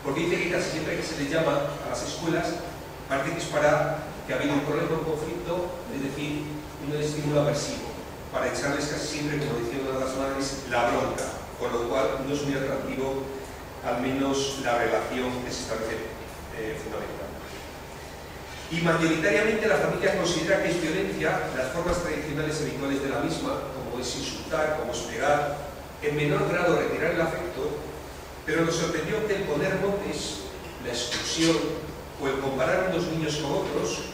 Porque dice que casi siempre que se les llama a las escuelas, parece que es para que que ha habido un problema, un conflicto, es decir, un estímulo aversivo, para echarles casi siempre, como decía una de las madres, la bronca, con lo cual no es muy atractivo, al menos la relación que se establece fundamental. Y mayoritariamente la familia considera que es violencia las formas tradicionales habituales de la misma, como es insultar, como es pegar, en menor grado retirar el afecto, pero nos sorprendió que el poner motes, la exclusión o el comparar a unos niños con otros,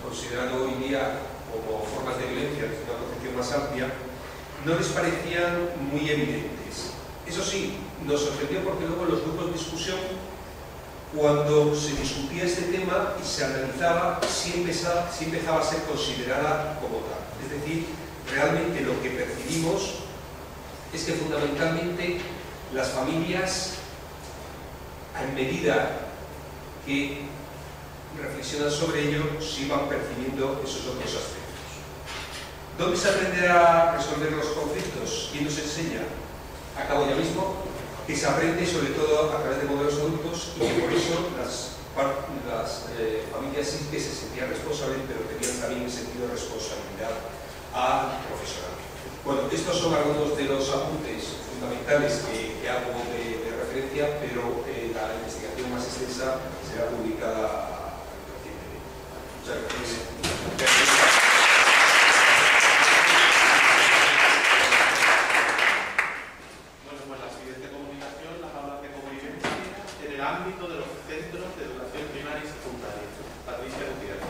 considerado hoy día como formas de violencia desde una concepción más amplia, no les parecían muy evidentes. Eso sí, nos sorprendió porque luego en los grupos de discusión, cuando se discutía este tema y se analizaba, sí empezaba a ser considerada como tal. Es decir, realmente lo que percibimos es que fundamentalmente las familias, en medida que reflexionan sobre ello, sí van percibiendo esos otros aspectos. ¿Dónde se aprende a resolver los conflictos? ¿Quién nos enseña? Acabo ya mismo, que se aprende sobre todo a través de modelos adultos y que por eso las familias sí que se sentían responsables, pero tenían también el sentido de responsabilidad al profesional. Bueno, estos son algunos de los apuntes fundamentales que hago de referencia, pero la investigación más extensa será publicada recientemente. Muchas gracias. Ámbito de los centros de educación primaria y secundaria. Patricia Gutiérrez.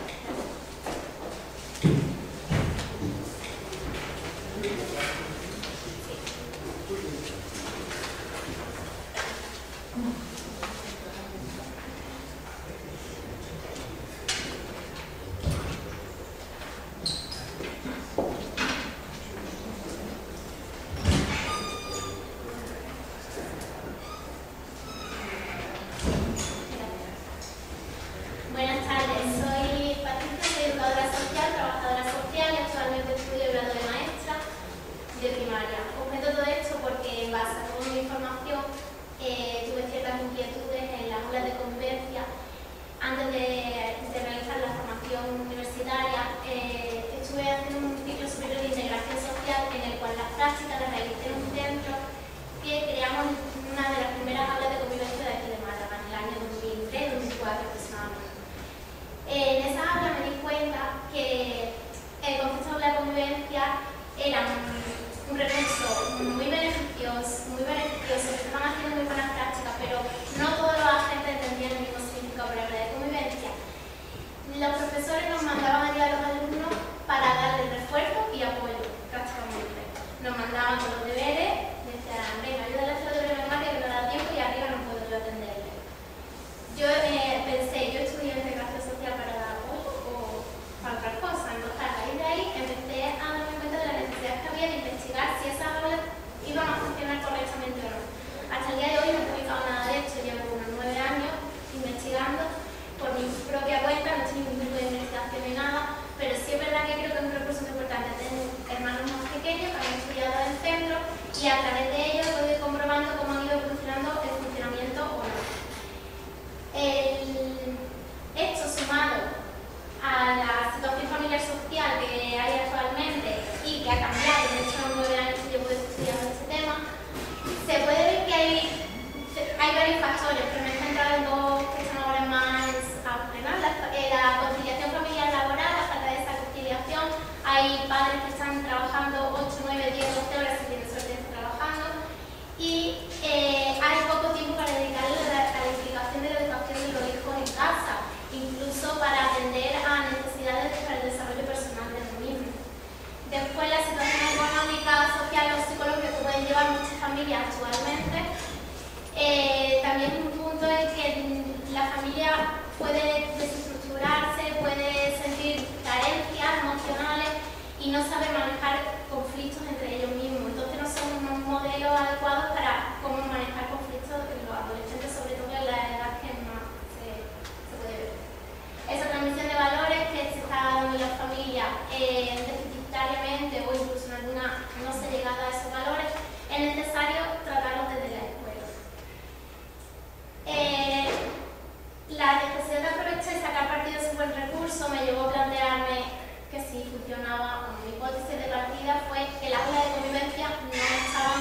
me llevó a plantearme que si funcionaba, mi hipótesis de partida fue que las aulas de convivencia no estaban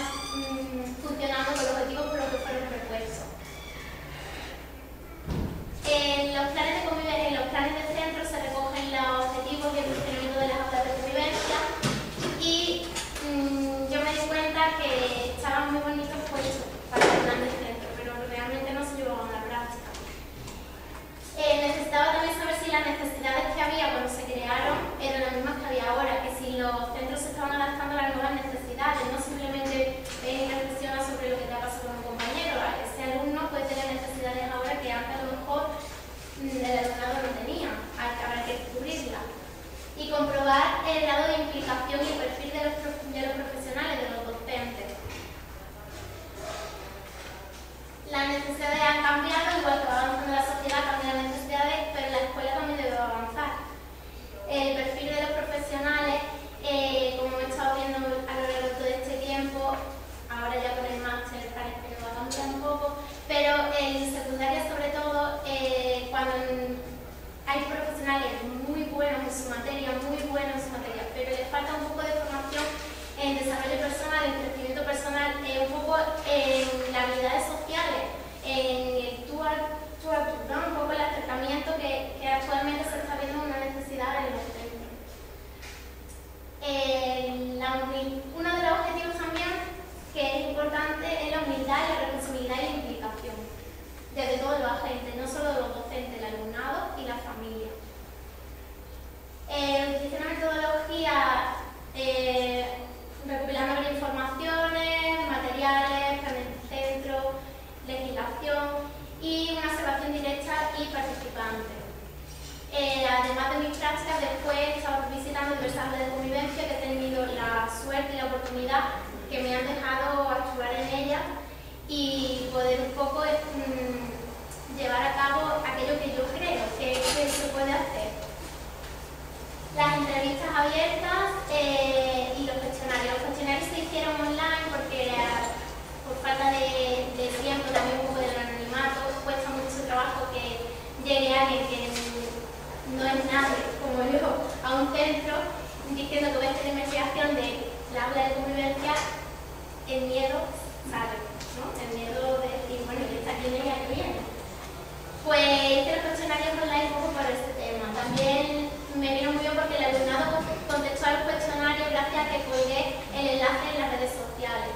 funcionando con los objetivos por los que fueron propuestos. En los planes de convivencia, en los planes de centro se recogen los objetivos y el funcionamiento de las aulas de convivencia y yo me di cuenta que estaban muy bonitos puestos para el plan de centro, pero realmente no se llevaban a la práctica. Necesitaba también saber si las necesidades que había cuando se crearon eran las mismas que había ahora, que si los centros se estaban adaptando a las nuevas necesidades, no simplemente ven y reflexionan sobre lo que te ha pasado con un compañero. Ese alumno puede tener necesidades ahora que antes a lo mejor el alumnado no tenía, habrá que descubrirlas. Y comprobar el grado de implicación y el perfil de los profesionales, de los docentes. Las necesidades han cambiado, igual que va avanzando la sociedad, cambian las necesidades, pero la escuela también debe avanzar. El perfil de los profesionales, como he estado viendo a lo largo de todo este tiempo, ahora ya con el máster parece que va a cambiar un poco, pero en secundaria sobre todo, cuando hay profesionales muy buenos en su materia, pero les falta un poco de formación en desarrollo personal, en crecimiento personal, un poco en las habilidades sociales, en el tú a tú, ¿no? Un poco el acercamiento que actualmente se está viendo una necesidad en los centros. Uno de los objetivos también que es importante es la humildad, la responsabilidad y la implicación desde todos los agentes, no solo de los docentes, el alumnado y la familia. Utilizando metodología recopilando informaciones, materiales, planes de centro, legislación y una observación directa y participante. Además de mis prácticas, después he estado visitando diversas aulas de convivencia que he tenido la suerte y la oportunidad que me han dejado actuar en ellas y poder un poco llevar a cabo aquello que yo creo que se puede hacer. Las entrevistas abiertas y los cuestionarios. Los cuestionarios se hicieron online porque por falta de tiempo, también un poco del anonimato, cuesta mucho trabajo que llegue alguien que no es nadie como yo a un centro diciendo que voy a hacer investigación de la aula de convivencia. El miedo sale, ¿no? El miedo de decir, bueno, ¿y esta quién es y a qué viene? Pues hice los cuestionarios online un poco por este tema. También me vino muy bien porque el alumnado contestó al cuestionario gracias a que colgué el enlace en las redes sociales.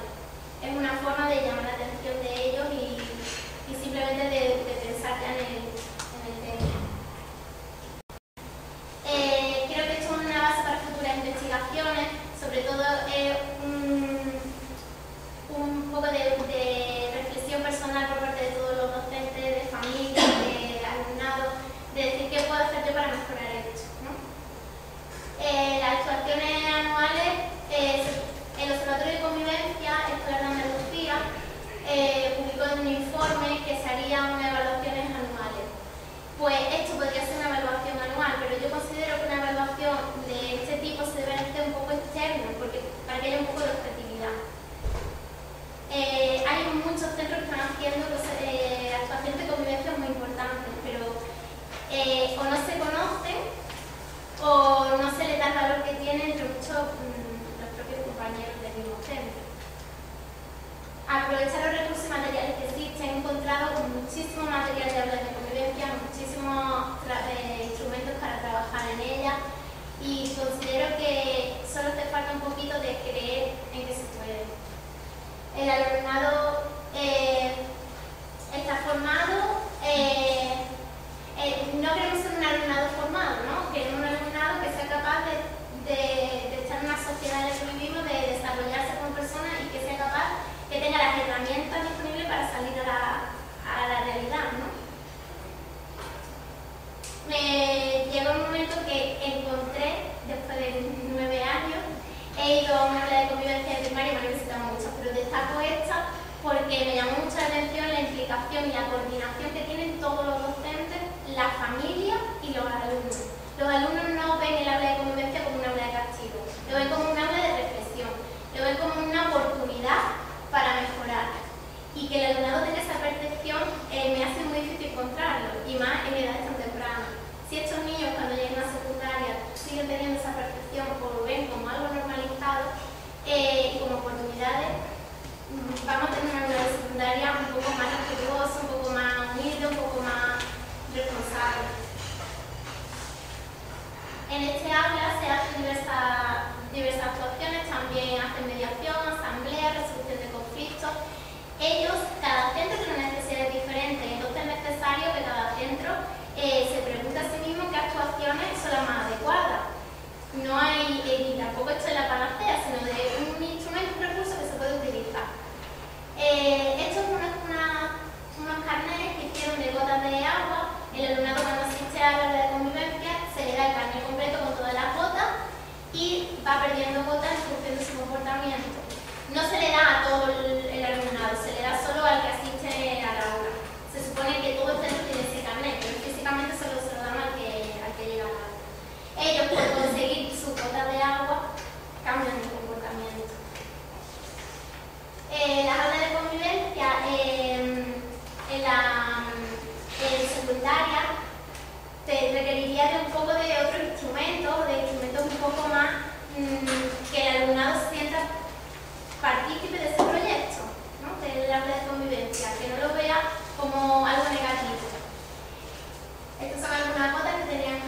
Es una forma de llamar la atención de ellos y simplemente de pensar ya en el tema. Creo que esto es una base para futuras investigaciones, sobre todo un poco de reflexión personal por parte de todos los docentes, de familia, de alumnado, de decir qué puedo hacer yo para mejorar esto, ¿no? Las actuaciones anuales, el Observatorio de Convivencia Escolar de Andalucía publicó un informe que se harían evaluaciones anuales. Pues esto podría ser una evaluación anual, pero yo considero que una evaluación de este tipo se debe hacer un poco externa, porque para que haya un poco de objetividad. Hay muchos centros que están haciendo actuaciones de convivencia muy importantes, pero o no se conocen o no se les da el valor que tienen entre muchos los propios compañeros del mismo centro. Aprovechar los recursos y materiales que existen, he encontrado con muchísimo material de aulas de convivencia, muchísimos instrumentos para trabajar en ella y considero que solo hace falta un poquito de creer en que se puede. El alumnado está formado, no queremos ser un alumnado formado, ¿no? Queremos un alumnado que sea capaz de estar en una sociedad en la que vivimos, de desarrollarse como persona y que sea capaz, que tenga las herramientas disponibles para salir a la realidad, ¿no? Me llegó un momento que encontré, después de 9 años, he ido a una aula de convivencia de primaria y me han visitado muchas, pero destaco esta porque me llamó mucha atención la implicación y la coordinación que tienen todos los docentes, la familia y los alumnos. Los alumnos no ven el aula de convivencia como un aula de castigo, lo ven como un aula de reflexión, lo ven como una oportunidad para mejorar. Y que el alumnado tenga esa percepción me hace muy difícil encontrarlo, y más en edades tan tempranas. Si estos niños cuando lleguen a sigue teniendo esa percepción o lo ven como algo normalizado y como oportunidades, vamos a tener una vida secundaria un poco más respetuosa, un poco más humilde, un poco más responsable. En este aula se hacen diversas actuaciones, también hacen mediación, asamblea, resolución de conflictos. Ellos, cada centro tiene necesidades diferentes, entonces es necesario que cada centro se pregunte a sí mismo qué actuaciones son las más adecuadas. No hay, y tampoco esto es la panacea, sino de un instrumento, un recurso que se puede utilizar. Estos son unos carnets que hicieron de gotas de agua. El alumnado, cuando asiste a la aula de convivencia, se le da el carnet completo con todas las gotas y va perdiendo gotas en función de su comportamiento. No se le da a todo el alumnado, se le da solo al que asiste al aula. Se supone que todo el centro tiene ese carnet, pero físicamente solo se lo dan al que llega al aula. Ellos, por conseguir su gota de agua, cambian de comportamiento. Las aulas de convivencia en secundaria te requeriría de un poco de otros instrumentos, de instrumentos un poco más que el alumnado se sienta partícipe de ese proyecto, ¿no? Del aula de convivencia, que no lo vea como algo negativo. Estas son algunas gotas que tenían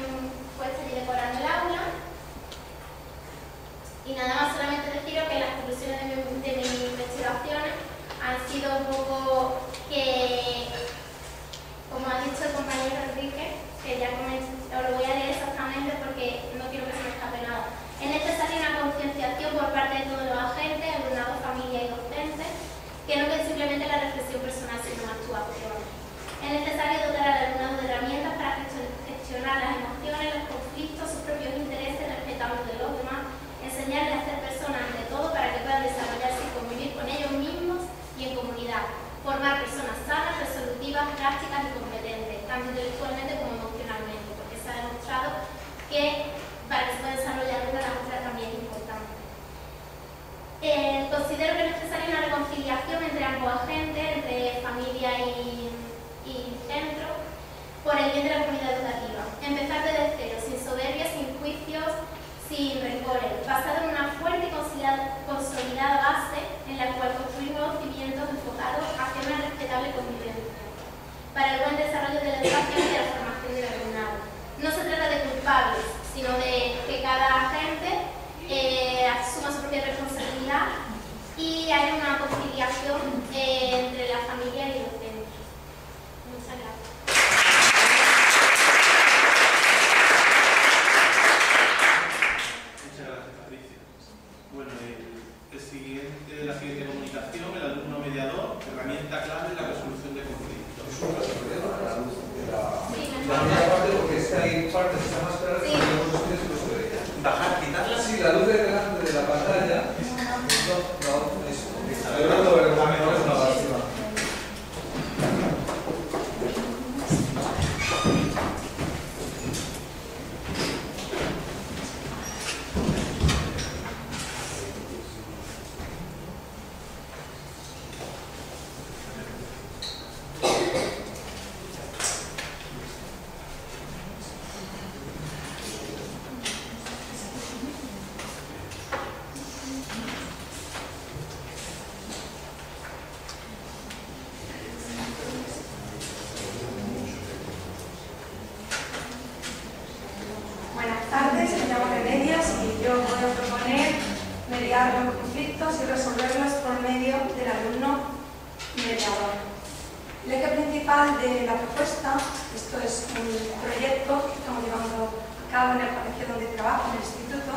puestas y decorando el aula. Y nada más, solamente deciros que las conclusiones de mis investigaciones han sido un poco que, como ha dicho el compañero Enrique, que ya os lo voy a leer exactamente porque no quiero que se me escape nada. Es necesaria una concienciación por parte de todos los agentes, alumnado, familia y docentes, que no quede simplemente la reflexión personal, sino una actuación. Es necesario dotar al alumnado de herramientas para gestionar las emociones, los conflictos, sus propios intereses, respetando de los demás, enseñarles a ser personas ante todo para que puedan desarrollarse y convivir con ellos mismos y en comunidad, formar personas sanas, resolutivas, prácticas y competentes, tanto intelectualmente como emocionalmente, porque se ha demostrado que para que se pueda desarrollar una la otra también es importante. Considero que es necesaria una reconciliación entre ambos agentes, entre familia y centro, por el bien de la comunidad educativa. Empezar desde cero, sin soberbia, sin juicios, sin rencores, basado en una fuerte y consolidada base en la cual construir nuevos cimientos enfocados hacia una respetable convivencia, para el buen desarrollo de la educación y de la formación del alumnado. No se trata de culpables, sino de que cada agente asuma su propia responsabilidad y haya una conciliación entre la familia y los centros. Muchas gracias. Muchas gracias, Patricia. Bueno, la siguiente comunicación, el alumno mediador, herramienta clave en la resolución de conflictos. Es un problema a la luz de la primera parte, porque es que hay partes que están más claras que los estudios que los deberían. Bajar, quitarla. Sí, la luz de delante de la pantalla. No, eso. A ver, no es una básica. Buenas tardes, me llamo Remedias y yo voy a proponer mediar los conflictos y resolverlos por medio del alumno mediador. El eje principal de la propuesta, esto es un proyecto que estamos llevando a cabo en el colegio donde trabajo, en el instituto,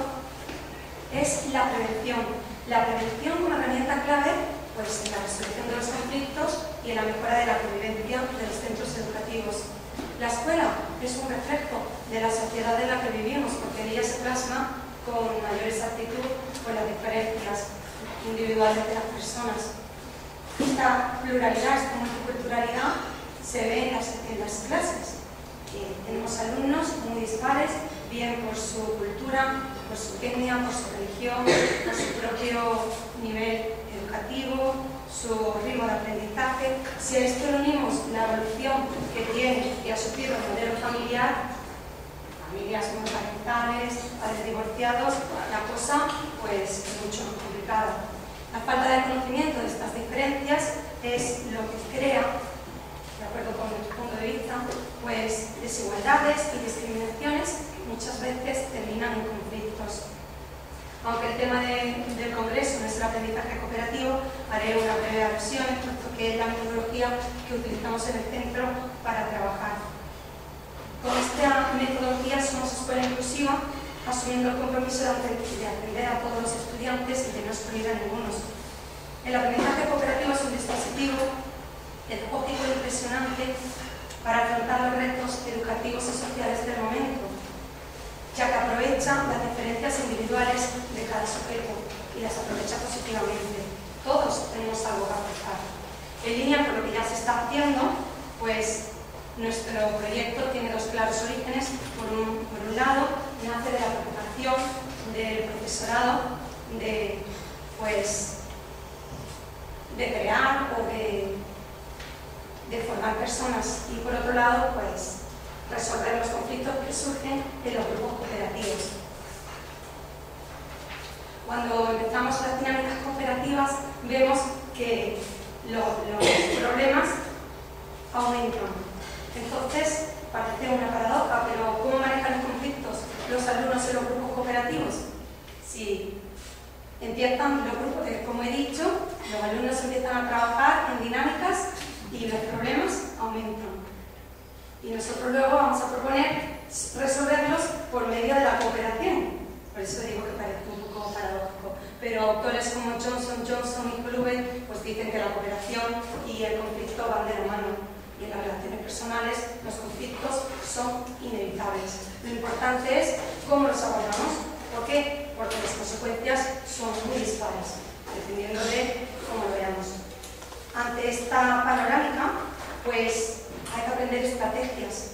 es la prevención. La prevención como herramienta clave pues, en la resolución de los conflictos y en la mejora de la convivencia de los centros educativos. La escuela es un reflejo de la sociedad en la que vivimos, porque en ella se plasma con mayor exactitud con las diferencias individuales de las personas. Esta pluralidad, esta multiculturalidad se ve en las clases. Tenemos alumnos muy dispares, bien por su cultura, por su etnia, por su religión, por su propio nivel educativo, su ritmo de aprendizaje. Si a esto le unimos la evolución que tiene y ha sufrido el modelo familiar, familias monoparentales, padres divorciados, la cosa pues es mucho más complicada. La falta de conocimiento de estas diferencias es lo que crea, de acuerdo con nuestro punto de vista, pues desigualdades y discriminaciones que muchas veces terminan en conflictos. Aunque el tema del Congreso no es el aprendizaje cooperativo, haré una breve alusión, puesto que es la metodología que utilizamos en el centro para trabajar. Con esta metodología somos escuela inclusiva, asumiendo el compromiso de atender a todos los estudiantes y de no excluir a ninguno. El aprendizaje cooperativo es un dispositivo pedagógico impresionante para afrontar los retos educativos y sociales del momento, ya que aprovecha las diferencias individuales de cada sujeto y las aprovecha positivamente. Todos tenemos algo que aportar. En línea con lo que ya se está haciendo, pues nuestro proyecto tiene dos claros orígenes. Por un lado, nace de la preocupación del profesorado de crear o de formar personas, y por otro lado, pues resolver los conflictos que surgen en los grupos cooperativos. Cuando empezamos las dinámicas cooperativas, vemos que los problemas aumentan. Entonces, parece una paradoja, pero ¿cómo manejan los conflictos los alumnos en los grupos cooperativos? Si empiezan los grupos, como he dicho, los alumnos empiezan a trabajar en dinámicas y los problemas aumentan. Y nosotros luego vamos a proponer resolverlos por medio de la cooperación. Por eso digo que parece un poco paradójico. Pero autores como Johnson y Kluben pues dicen que la cooperación y el conflicto van de la mano. Y en las relaciones personales los conflictos son inevitables. Lo importante es cómo los abordamos. ¿Por qué? Porque las consecuencias son muy dispares, dependiendo de cómo lo veamos. Ante esta panorámica, pues hay que aprender estrategias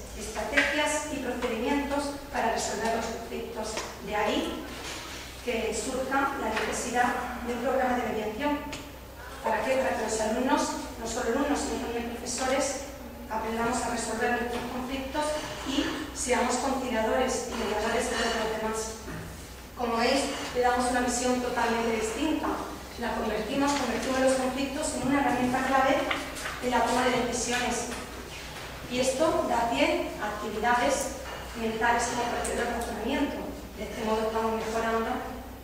y procedimientos para resolver los conflictos. De ahí que surja la necesidad de un programa de mediación. ¿Para qué? Para que los alumnos, no solo alumnos, sino también profesores, aprendamos a resolver nuestros conflictos y seamos conciliadores y mediadores de los demás. Como veis, le damos una visión totalmente distinta. Convertimos los conflictos en una herramienta clave de la toma de decisiones. Y esto da pie a actividades mentales como por ejemplo el razonamiento. De este modo estamos mejorando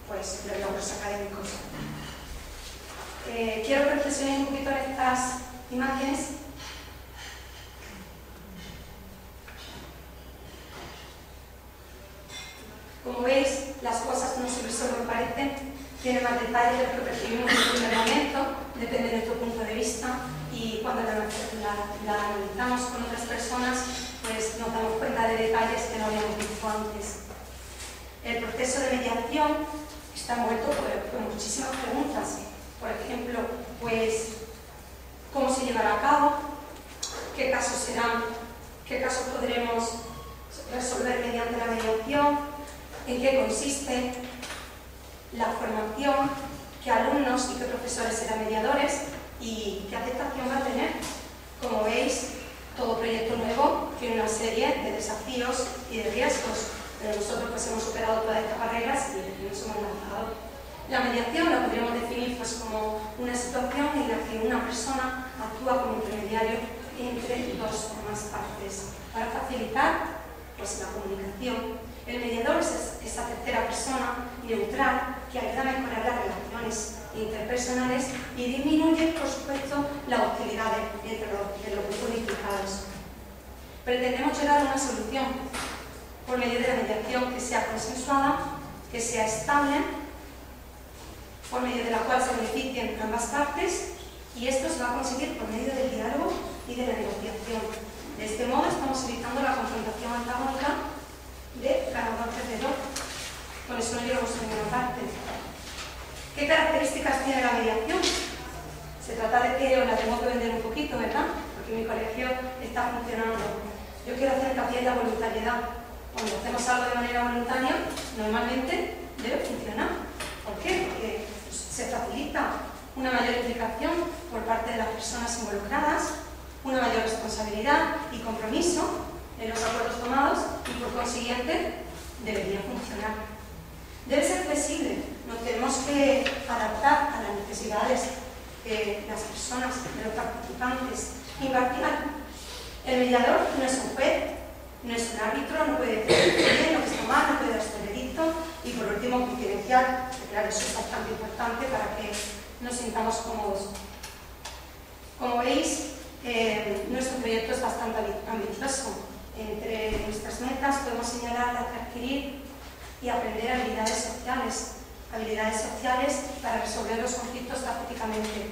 pues, los logros académicos. Quiero que reflexionéis un poquito en estas imágenes. Como veis, las cosas no siempre son lo que parecen, tienen más detalles de lo que percibimos en el primer momento, depende de nuestro punto de vista, y cuando la analizamos con otras personas, pues nos damos cuenta de detalles que no habíamos visto antes. El proceso de mediación está envuelto por muchísimas preguntas. Por ejemplo, pues, ¿cómo se llevará a cabo? ¿Qué casos serán? ¿Qué casos podremos resolver mediante la mediación? ¿En qué consiste la formación? ¿Qué alumnos y qué profesores serán mediadores? ¿Y qué aceptación va a tener? Como veis, todo proyecto nuevo tiene una serie de desafíos y de riesgos, pero nosotros pues hemos superado todas estas barreras y nos hemos lanzado. La mediación la podríamos definir pues, como una situación en la que una persona actúa como intermediario entre dos o más partes para facilitar pues, la comunicación. El mediador es esa tercera persona neutral que ayuda a mejorar las relaciones interpersonales y disminuye, por supuesto, la hostilidad entre los grupos implicados. Pretendemos llegar a una solución por medio de la mediación que sea consensuada, que sea estable, por medio de la cual se beneficien ambas partes, y esto se va a conseguir por medio del diálogo y de la negociación. De este modo estamos evitando la confrontación antagónica de ganador-perdedor. Con eso no llegamos a ninguna parte. ¿Qué características tiene la mediación? Se trata de que os la tengo que vender un poquito, ¿verdad? Porque mi colegio está funcionando. Yo quiero hacer hincapié en la voluntariedad. Cuando hacemos algo de manera voluntaria, normalmente debe funcionar. ¿Por qué? Porque se facilita una mayor implicación por parte de las personas involucradas, una mayor responsabilidad y compromiso, en los acuerdos tomados y, por consiguiente, debería funcionar. Debe ser flexible, nos tenemos que adaptar a las necesidades de las personas, de los participantes, imparcial. El mediador no es un juez, no es un árbitro, no puede decir lo que está bien, lo que está mal, no puede dar su veredicto, y por último, confidencial, que claro, eso es bastante importante para que nos sintamos cómodos. Como veis, nuestro proyecto es bastante ambicioso. Entre nuestras metas podemos señalar la de adquirir y aprender habilidades sociales para resolver los conflictos pacíficamente,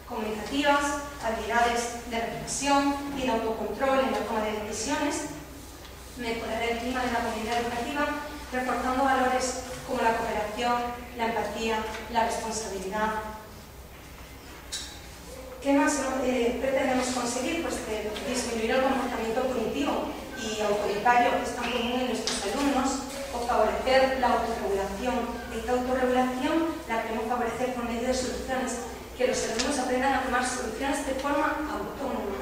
comunicativas, habilidades de reflexión y de autocontrol en la toma de decisiones, mejorar el clima de la comunidad educativa, reforzando valores como la cooperación, la empatía, la responsabilidad. ¿Qué más pretendemos conseguir? Pues disminuir el comportamiento cognitivo y autoritario que es tan común en nuestros alumnos, o favorecer la autorregulación. Esta autorregulación la queremos favorecer por medio de soluciones, que los alumnos aprendan a tomar soluciones de forma autónoma.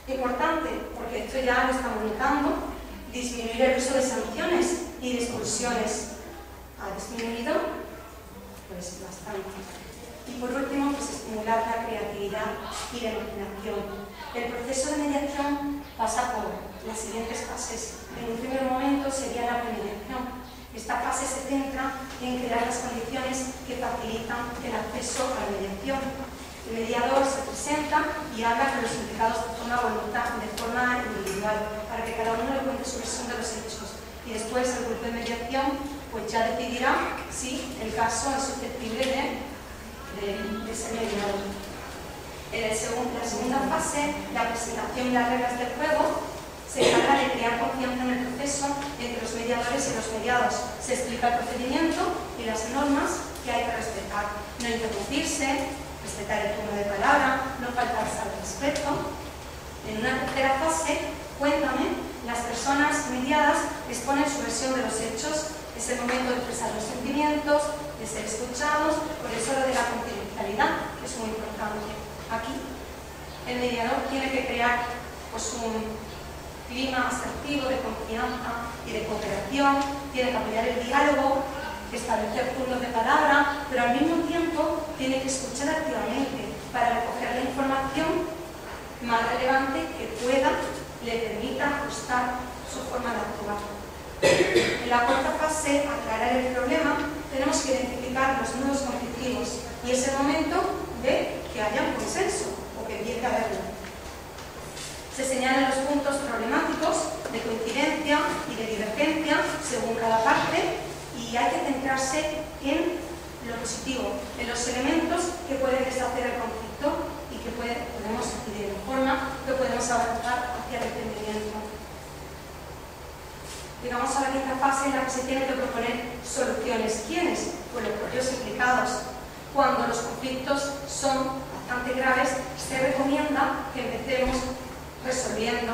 Importante, porque esto ya lo estamos notando, disminuir el uso de sanciones y de expulsiones. ¿Ha disminuido? Pues bastante. Y por último, pues estimular la creatividad y la imaginación. El proceso de mediación pasa por las siguientes fases. En un primer momento sería la premediación. Esta fase se centra en crear las condiciones que facilitan el acceso a la mediación. El mediador se presenta y habla con los implicados de forma individual, para que cada uno le cuente su versión de los hechos. Y después el grupo de mediación pues ya decidirá si el caso es susceptible de ser mediado. En la segunda fase, la presentación y las reglas del juego, se encarga de crear confianza en el proceso entre los mediadores y los mediados. Se explica el procedimiento y las normas que hay que respetar. No interrumpirse, respetar el turno de palabra, no faltarse al respeto. En una tercera fase, cuéntame, las personas mediadas exponen su versión de los hechos. Es el momento de expresar los sentimientos, de ser escuchados, por eso lo de la confidencialidad, que es muy importante. Aquí, el mediador tiene que crear pues, un clima asertivo de confianza y de cooperación, tiene que apoyar el diálogo, establecer turnos de palabra, pero al mismo tiempo tiene que escuchar activamente para recoger la información más relevante que le permita ajustar su forma de actuar. En la cuarta fase, aclarar el problema, tenemos que identificar los nudos conflictivos y es el momento de que haya un consenso o que empiece a haberlo. Se señalan los puntos problemáticos de coincidencia y de divergencia según cada parte y hay que centrarse en lo positivo, en los elementos que pueden deshacer el conflicto y que podemos de forma que podemos avanzar hacia el entendimiento. Llegamos a la quinta fase en la que se tienen que proponer soluciones. ¿Quiénes? Pues los propios implicados. Cuando los conflictos son bastante graves, se recomienda que empecemos resolviendo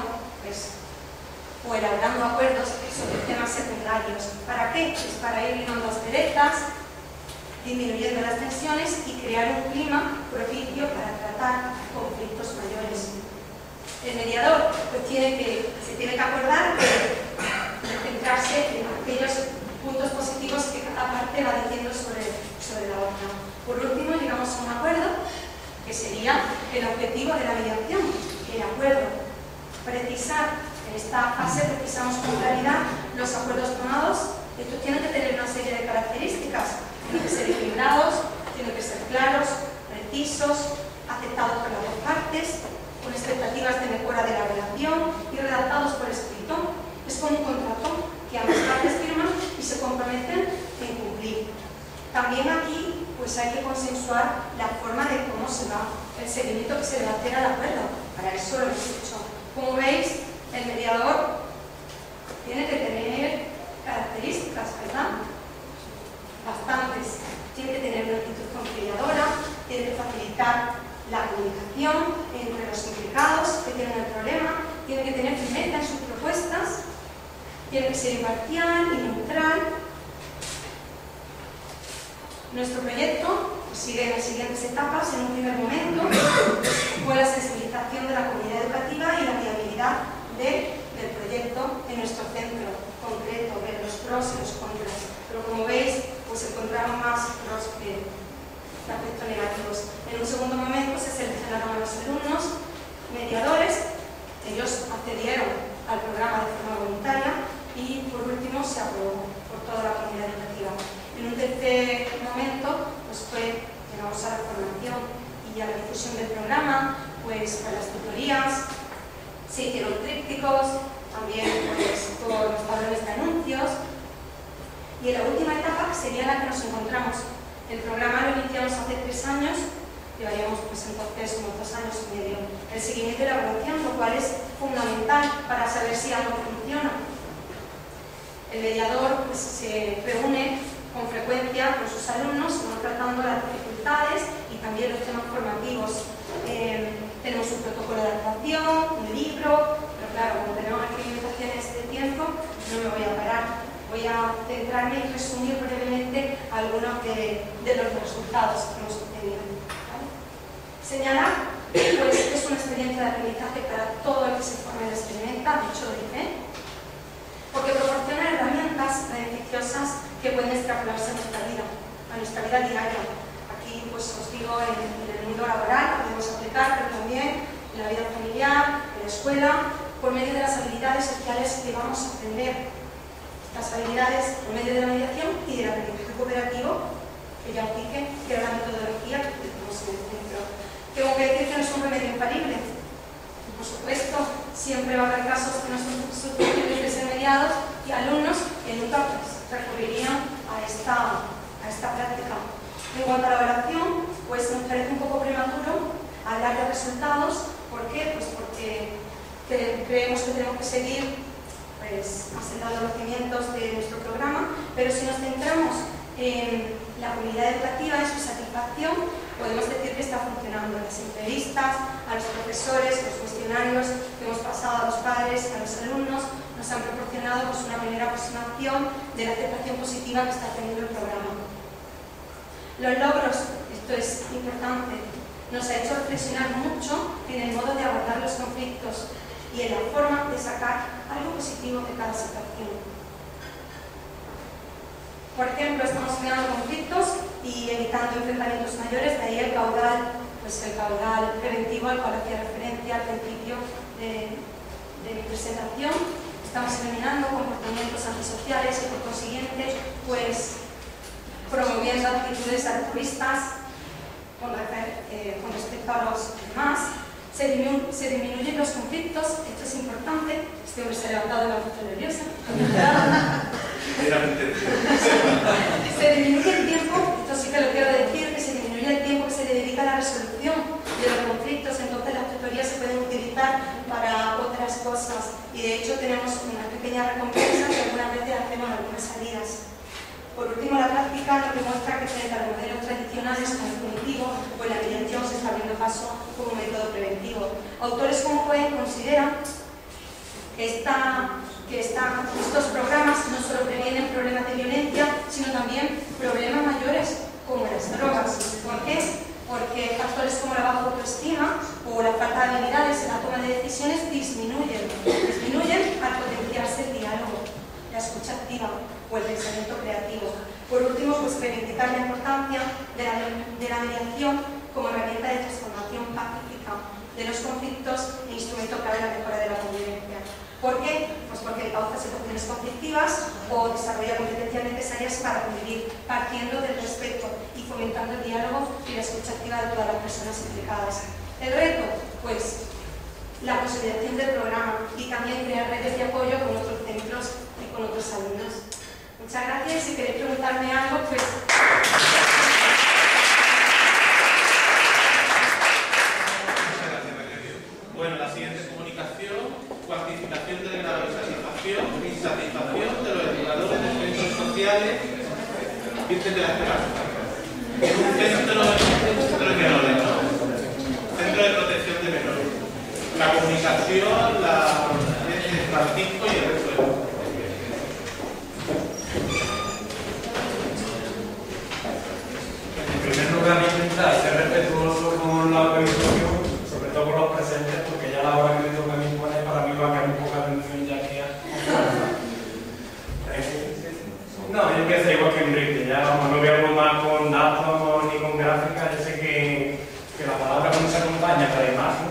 o elaborando acuerdos sobre temas secundarios. ¿Para qué? Pues para ir limando asperezas, disminuyendo las tensiones y crear un clima propicio para tratar conflictos mayores. El mediador pues, se tiene que acordar de centrarse en aquellos puntos positivos que cada parte va diciendo sobre la otra. Por último, llegamos a un acuerdo que sería el objetivo de la mediación, el acuerdo. En esta fase precisamos con claridad los acuerdos tomados. Estos tienen que tener una serie de características, tienen que ser equilibrados, tienen que ser claros, precisos, aceptados por las dos partes, con expectativas de mejora de la relación y redactados por escrito. Es como un contrato que ambas partes firman y se comprometen en cumplir. También aquí pues hay que consensuar la forma de cómo se va, el seguimiento que se le va a hacer al acuerdo. Para eso lo hemos hecho. Como veis, el mediador tiene que tener características, ¿verdad? Bastantes. Tiene que tener una actitud conciliadora, tiene que facilitar la comunicación entre los implicados que tienen el problema, tiene que tener firmeza en sus propuestas, tiene que ser imparcial y neutral. Nuestro proyecto sigue en las siguientes etapas. En un primer momento fue la sensibilización de la comunidad educativa y la viabilidad de proyecto en nuestro centro concreto, ver los pros y los contras. Pero como veis, pues encontraron más pros que aspectos negativos. En un segundo momento se seleccionaron a los alumnos mediadores, ellos accedieron al programa de forma voluntaria y por último se aprobó por toda la comunidad educativa. En un tercer momento, pues llegamos a la formación y a la difusión del programa, pues a las tutorías, se hicieron trípticos, también pues con los tablones de anuncios. Y en la última etapa sería la que nos encontramos. El programa lo iniciamos hace 3 años, llevaríamos pues entonces unos 2 años y medio. El seguimiento y la evaluación, lo cual es fundamental para saber si algo funciona. El mediador pues, se reúne con frecuencia con sus alumnos, van tratando las dificultades y también los temas formativos. Tenemos un protocolo de actuación, un libro, pero claro, como tenemos aquí limitaciones de tiempo, no me voy a parar. Voy a centrarme y resumir brevemente algunos de los resultados que hemos obtenido. ¿Vale? Señalar pues, que es una experiencia de aprendizaje para todo el que se forma y la experimenta, de hecho lo dice, porque proporciona herramientas beneficiosas que pueden extrapolarse a nuestra vida diaria. Aquí pues os digo, en el mundo laboral podemos aplicar, pero también en la vida familiar, en la escuela, por medio de las habilidades sociales que vamos a aprender. Las habilidades por medio de la mediación y del aprendizaje cooperativo, que ya os dije que era la metodología que utilizamos en el centro. Tengo que decir que no es un remedio infalible. Y por supuesto, siempre va a haber casos que no son susceptibles de ser mediados y alumnos que nunca pues, recurrirían a esta práctica. En cuanto a la evaluación, pues nos parece un poco prematuro hablar de resultados. ¿Por qué? Pues porque creemos que tenemos que seguir asentando los cimientos de nuestro programa, pero si nos centramos en la comunidad educativa, en su satisfacción, podemos decir que está funcionando. Las entrevistas a los profesores, los cuestionarios que hemos pasado a los padres, a los alumnos, nos han proporcionado pues, una primera aproximación de la aceptación positiva que está teniendo el programa. Los logros, esto es importante, nos ha hecho reflexionar mucho en el modo de abordar los conflictos y en la forma de sacar algo positivo de cada situación. Por ejemplo, estamos creando conflictos y evitando enfrentamientos mayores, de ahí el caudal preventivo al cual hacía referencia al principio de mi presentación. Estamos eliminando comportamientos antisociales y por consiguiente, pues, promoviendo actitudes altruistas con respecto a los demás. Se disminuyen los conflictos, esto es importante. Este hombre se ha levantado de la foto nerviosa. Se disminuye el tiempo, esto sí que lo quiero decir, que se disminuye el tiempo que se le dedica a la resolución de los conflictos, entonces las tutorías se pueden utilizar para otras cosas. Y de hecho tenemos una pequeña recompensa que algunas veces hacemos algunas salidas. Por último, la práctica nos demuestra que frente a los modelos tradicionales como el punitivo, pues la mediación se está abriendo paso como método preventivo. Autores como Cohen consideran que estos programas no solo previenen problemas de violencia, sino también problemas mayores como las drogas. ¿Por qué? Porque factores como la baja autoestima o la falta de habilidades en la toma de decisiones disminuyen al potenciarse el diálogo, la escucha activa o el pensamiento creativo. Por último, pues reivindicar la importancia de la mediación como herramienta de transformación pacífica de los conflictos e instrumento clave en la mejora de la convivencia. ¿Por qué? Pues porque causa situaciones conflictivas o desarrolla competencias necesarias para convivir, partiendo del respeto y fomentando el diálogo y la escucha activa de todas las personas implicadas. El reto, pues, la consolidación del programa y también crear redes de apoyo con otros centros y con otros alumnos. Muchas gracias. Si queréis preguntarme algo, pues... Bueno, la siguiente comunicación, cuantificación del grado de satisfacción y satisfacción de los educadores de centros sociales Virgen de la Esperanza. Es un centro de menores, ¿no? Centro de protección de menores. La comunicación es de Francisco y el resto de En primer lugar, intentar ser respetuoso con la organización, sobre todo con los presentes, porque ya a la hora que me toca a mí poner, para mí va a caer un poco de atención, ya que No, yo que sé, igual que Enrique, ya vamos, no voy a hablar más con datos ni con gráficas. Yo sé que la palabra cuando se acompaña con la imagen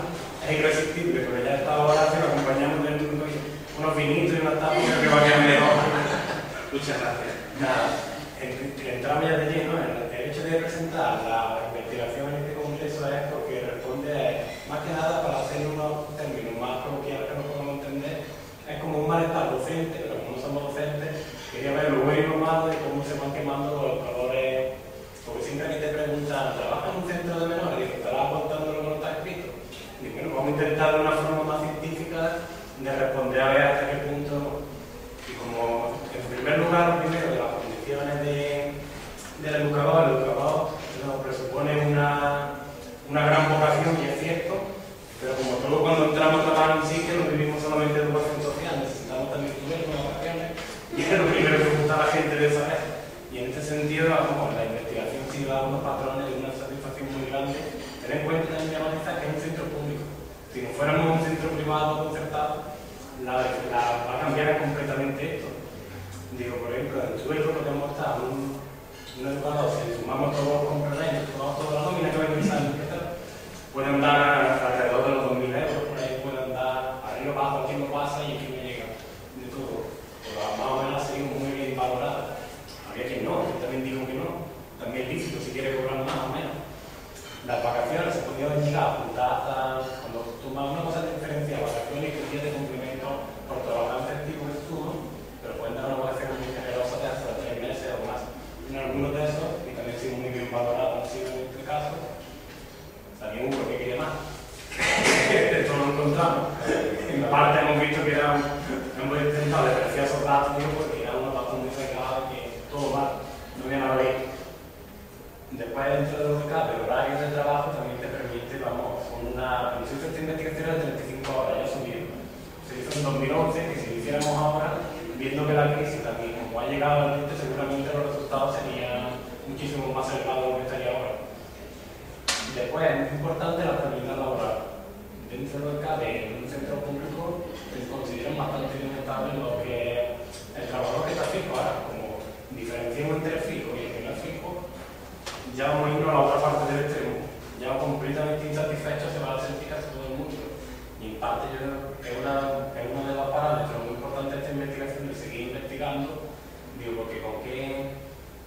es irresistible, pero ya a esta hora si lo acompañamos de unos vinitos y unas tapas, creo que va a quedar mejor. Muchas gracias. Nada, entramos ya de lleno. El hecho de presentar la investigación en este congreso es porque responde más que nada para hacer unos términos más coloquiales que no podemos entender. Es como un malestar docente, pero como no somos docentes, quería ver lo bueno y lo malo de cómo se van quemando los educadores. Porque siempre que te preguntan, ¿trabajas en un centro de menores? Y te estarás apuntando lo que no está escrito. Y bueno, vamos a intentar de una forma más científica de responder a ver hasta qué punto. Y como en primer lugar, lo primero de las condiciones del educador, el educador nos presupone una gran vocación, y es cierto, pero como todo cuando entramos a trabajar en sitio no vivimos solamente de educación social, necesitamos también turismo, vacaciones, y es lo primero que gusta a la gente de saber. Y en este sentido, vamos, la investigación sí da unos patrones de una satisfacción muy grande. Ten en cuenta en Villamaniza que es un centro público. Si no fuéramos un centro privado o concertado, va a cambiar completamente esto. Digo, por ejemplo, en Tuerco lo que hemos estado, un educador, si sumamos todos los complementos, sumamos toda la nómina que va a empezar puede andar alrededor de los 2.000 euros, por ahí puede andar arriba, abajo, aquí no pasa y aquí me llega de todo. Pero más o menos ha sido muy bien valorada. Había quien no, yo también digo que no, también es lícito si quiere cobrar más o menos. Las vacaciones se podían llegar a apuntar hasta, cuando tomas una cosa de diferencia, vacaciones y días de complemento por trabajar en festivo de estudio, pero pueden dar una vacación muy generosa de hasta 3 meses o más. En algunos de esos, y también ha sido muy bien valorado, han sido en este caso, también hubo que quería más. Esto lo encontramos. En la parte hemos visto que hemos intentado despreciar esos datos, porque era una bastante muy cerrada que todo mal, no había nada bien. Después, dentro de lo que cabe, el horario de trabajo también te permite, vamos, cuando se hizo esta investigación de 35 horas, ya subió. Se hizo en 2011, que si lo hiciéramos ahora, viendo que la crisis también, como ha llegado al límite, seguramente los resultados serían muchísimo más elevados de lo que estaría ahora. Después, es muy importante la estabilidad laboral. Dentro de lo que cabe, en un centro público, se consideran bastante inestables lo que el trabajador que está fijo ahora, como diferenciamos entre el fijo y el que no es fijo, ya vamos a irnos a la otra parte del extremo. Ya completamente insatisfecho se va a sentir casi todo el mundo. Y en parte yo creo que es uno de los parámetros muy importantes de esta investigación, de seguir investigando. Digo, porque con qué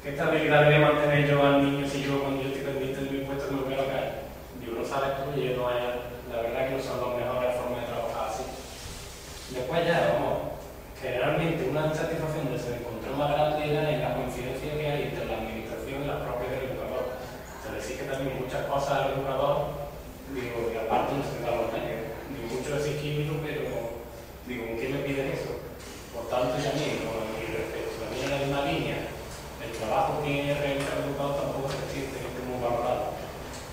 estabilidad voy a mantener yo al niño si yo cuando yo estoy pendiente de mi puesto que me voy a la calle. Digo, no sabes tú, y no es, la verdad que no son las mejores formas de trabajar así. Después ya, vamos, generalmente una insatisfacción que se encontró más grande era en la coincidencia que hay entre la administración y las propias del educador. Se le exige también muchas cosas al educador, digo, y aparte no se da los medios. Digo, mucho decir químico, pero digo, ¿con qué me piden eso? Por tanto, también, con mi respeto, también en la misma línea, el trabajo que realiza el educador tampoco se siente que esté muy valorado.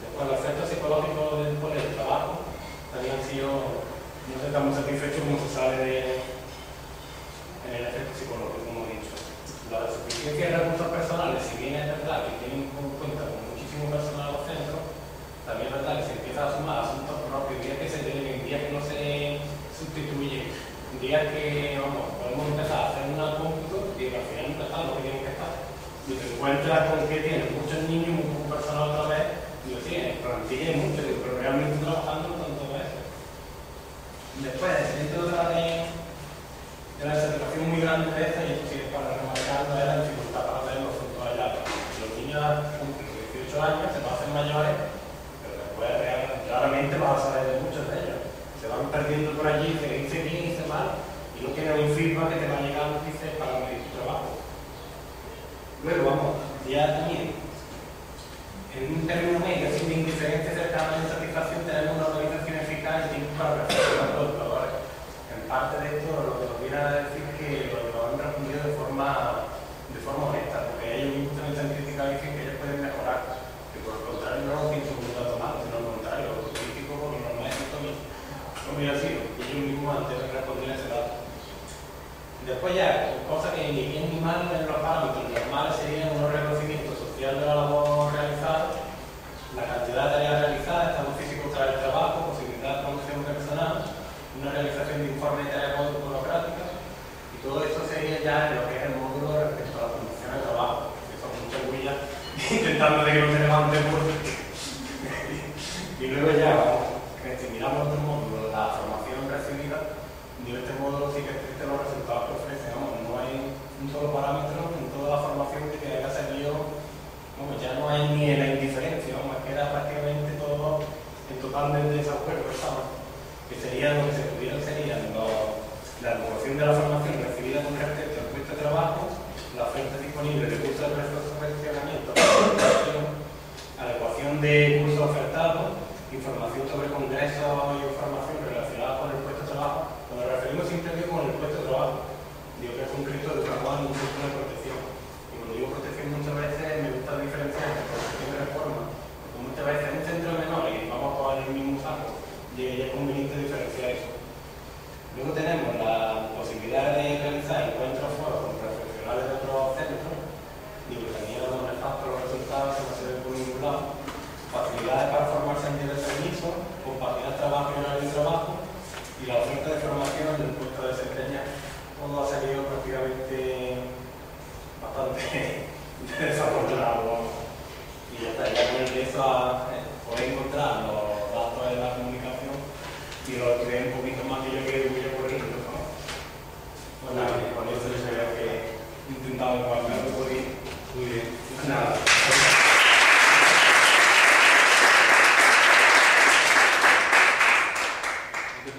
Después, los efectos psicológicos del trabajo también han sido, no sé, tan muy satisfechos como se sale en el efecto psicológico, como he dicho. La suficiencia de recursos personales, si bien es verdad que tienen en cuenta con muchísimo personal a los centros, también es verdad que se empieza a sumar asuntos propios, días que se deben, días que no se sustituyen, días que, vamos, podemos empezar a hacer una cómputo y al final nunca está lo que tienen que estar. Y te encuentras con que tienes muchos niños, muy poco personal otra vez, y lo tienes, plantilla y mucho, pero realmente trabajando no tanto veces. Después, dentro de la satisfacción muy grande de esta, y esto sí es para remarcarlo, es la dificultad para ver los frutos allá. Los niños con 18 años se van a hacer mayores, pero después claramente vas a saber de muchos de ellos. Se van perdiendo por allí, se dice bien y se mal, y no tienen un feedback que te va a llegar a noticias para medir tu trabajo. Luego, vamos, ya también, en un término medio, sin indiferencia cercana a la insatisfacción, tenemos una organización eficaz y tiempo para reflexionar a los educadores. En parte de esto, lo que nos viene a decir es que los educadores han respondido de forma honesta, porque ellos mismos también se han criticado y dicen que ellos pueden mejorar. Que por el contrario, no lo pienso como un dato malo, sino al contrario, lo crítico porque no es esto mismo. No hubiera sido, y ellos mismos antes de responder ese dato. Después ya, cosa que ni bien ni mal en los parámetros normales serían un reconocimiento social de la labor realizada, la cantidad de tareas realizadas, estado físico tras el trabajo, posibilidad de promoción personal, una realización de informes de tareas burocráticas, y todo esto sería ya en lo que es el módulo rodillas, intentando de que no se levante y luego ya, si miramos de otro modo la formación recibida, de este modo sí que existen los resultados que ofrece, no hay un solo parámetro en toda la formación que haya salido, ya no hay ni en la indiferencia, es que era prácticamente todo en totalmente desacuerdo, que sería lo que se pudiera sería la evaluación de la formación recibida con respecto al puesto de trabajo, la oferta disponible de cursos de perfeccionamiento, adecuación de cursos ofertados, información sobre congresos y información relacionada con el puesto de trabajo. Cuando nos referimos simplemente con el puesto de trabajo, digo que es un Cristo de trabajo en un sistema de protección. Y cuando digo protección muchas veces me gusta diferenciar entre protección y reforma, porque muchas veces en un centro menor y vamos a poner el mismo saco, y es conveniente diferenciar eso. Luego tenemos la posibilidad de realizar encuentros foros con profesionales de otros centros, digo que también los nefastos los resultados que no se ven por ningún lado, facilidades para formarse en nivel de permiso, compaginar trabajo y horario de trabajo, y la oferta de formación del puesto de desempeñar, todo ha salido prácticamente bastante desafortunado. Y ya está, ya con el de eso podéis encontrar los datos de la comunicación y lo estudié un poquito más que yo que voy a por ejemplo. Bueno, con eso yo creo que he intentado encuadrar un poquito. Muy bien. Nada.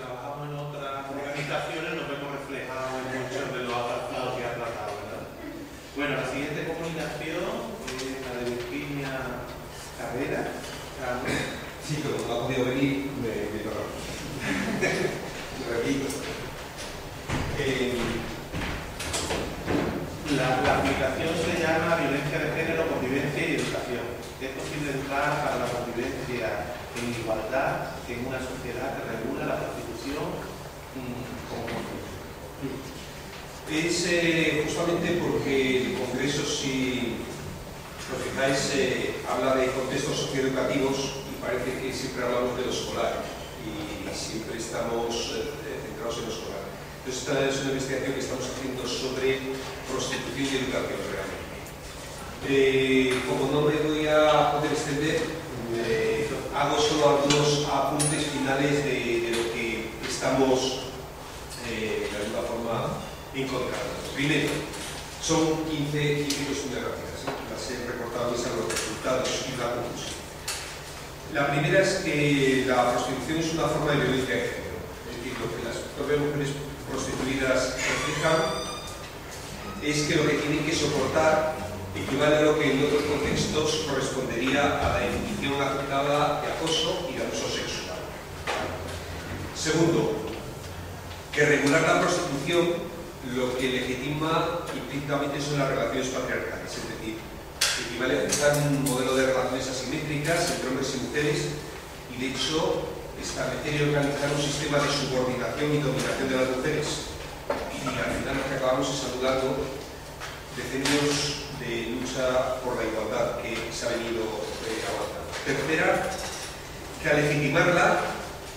Trabajamos en otras organizaciones, nos vemos reflejados en muchos de los apartados que ha tratado, ¿verdad? Bueno, la siguiente comunicación es la de Virginia Carrera. Sí, pero no ha podido venir, me toca. Repito. La aplicación se llama Violencia de Género, Convivencia y Educación. Es posible educar para la convivencia en igualdad en una sociedad que regula la prostitución como concepto. Es justamente porque el Congreso, si lo fijáis, habla de contextos socioeducativos y parece que siempre hablamos de lo escolar y siempre estamos centrados en lo escolar. Entonces esta es una investigación que estamos haciendo sobre prostitución y educación realmente. Como no me voy a poder extender, hago solo algunos apuntes finales de lo que estamos de alguna forma encontrando. Primero, son 15 cuestiones rápidas, las he recortado y son los resultados y la conclusión. La primera es que la prostitución es una forma de violencia de género, es decir, lo que las propias mujeres prostituidas reflejan es que lo que tienen que soportar equivale a lo que en otros contextos correspondería a la definición aceptada de acoso y de abuso sexual. Segundo, que regular la prostitución lo que legitima implícitamente son las relaciones patriarcales, es decir, equivale a aceptar un modelo de relaciones asimétricas entre hombres y mujeres y de hecho establecer y organizar un sistema de subordinación y dominación de las mujeres. Y al final lo que acabamos es anulando decenios de lucha por la igualdad que se ha venido avanzando. Tercera, que al legitimarla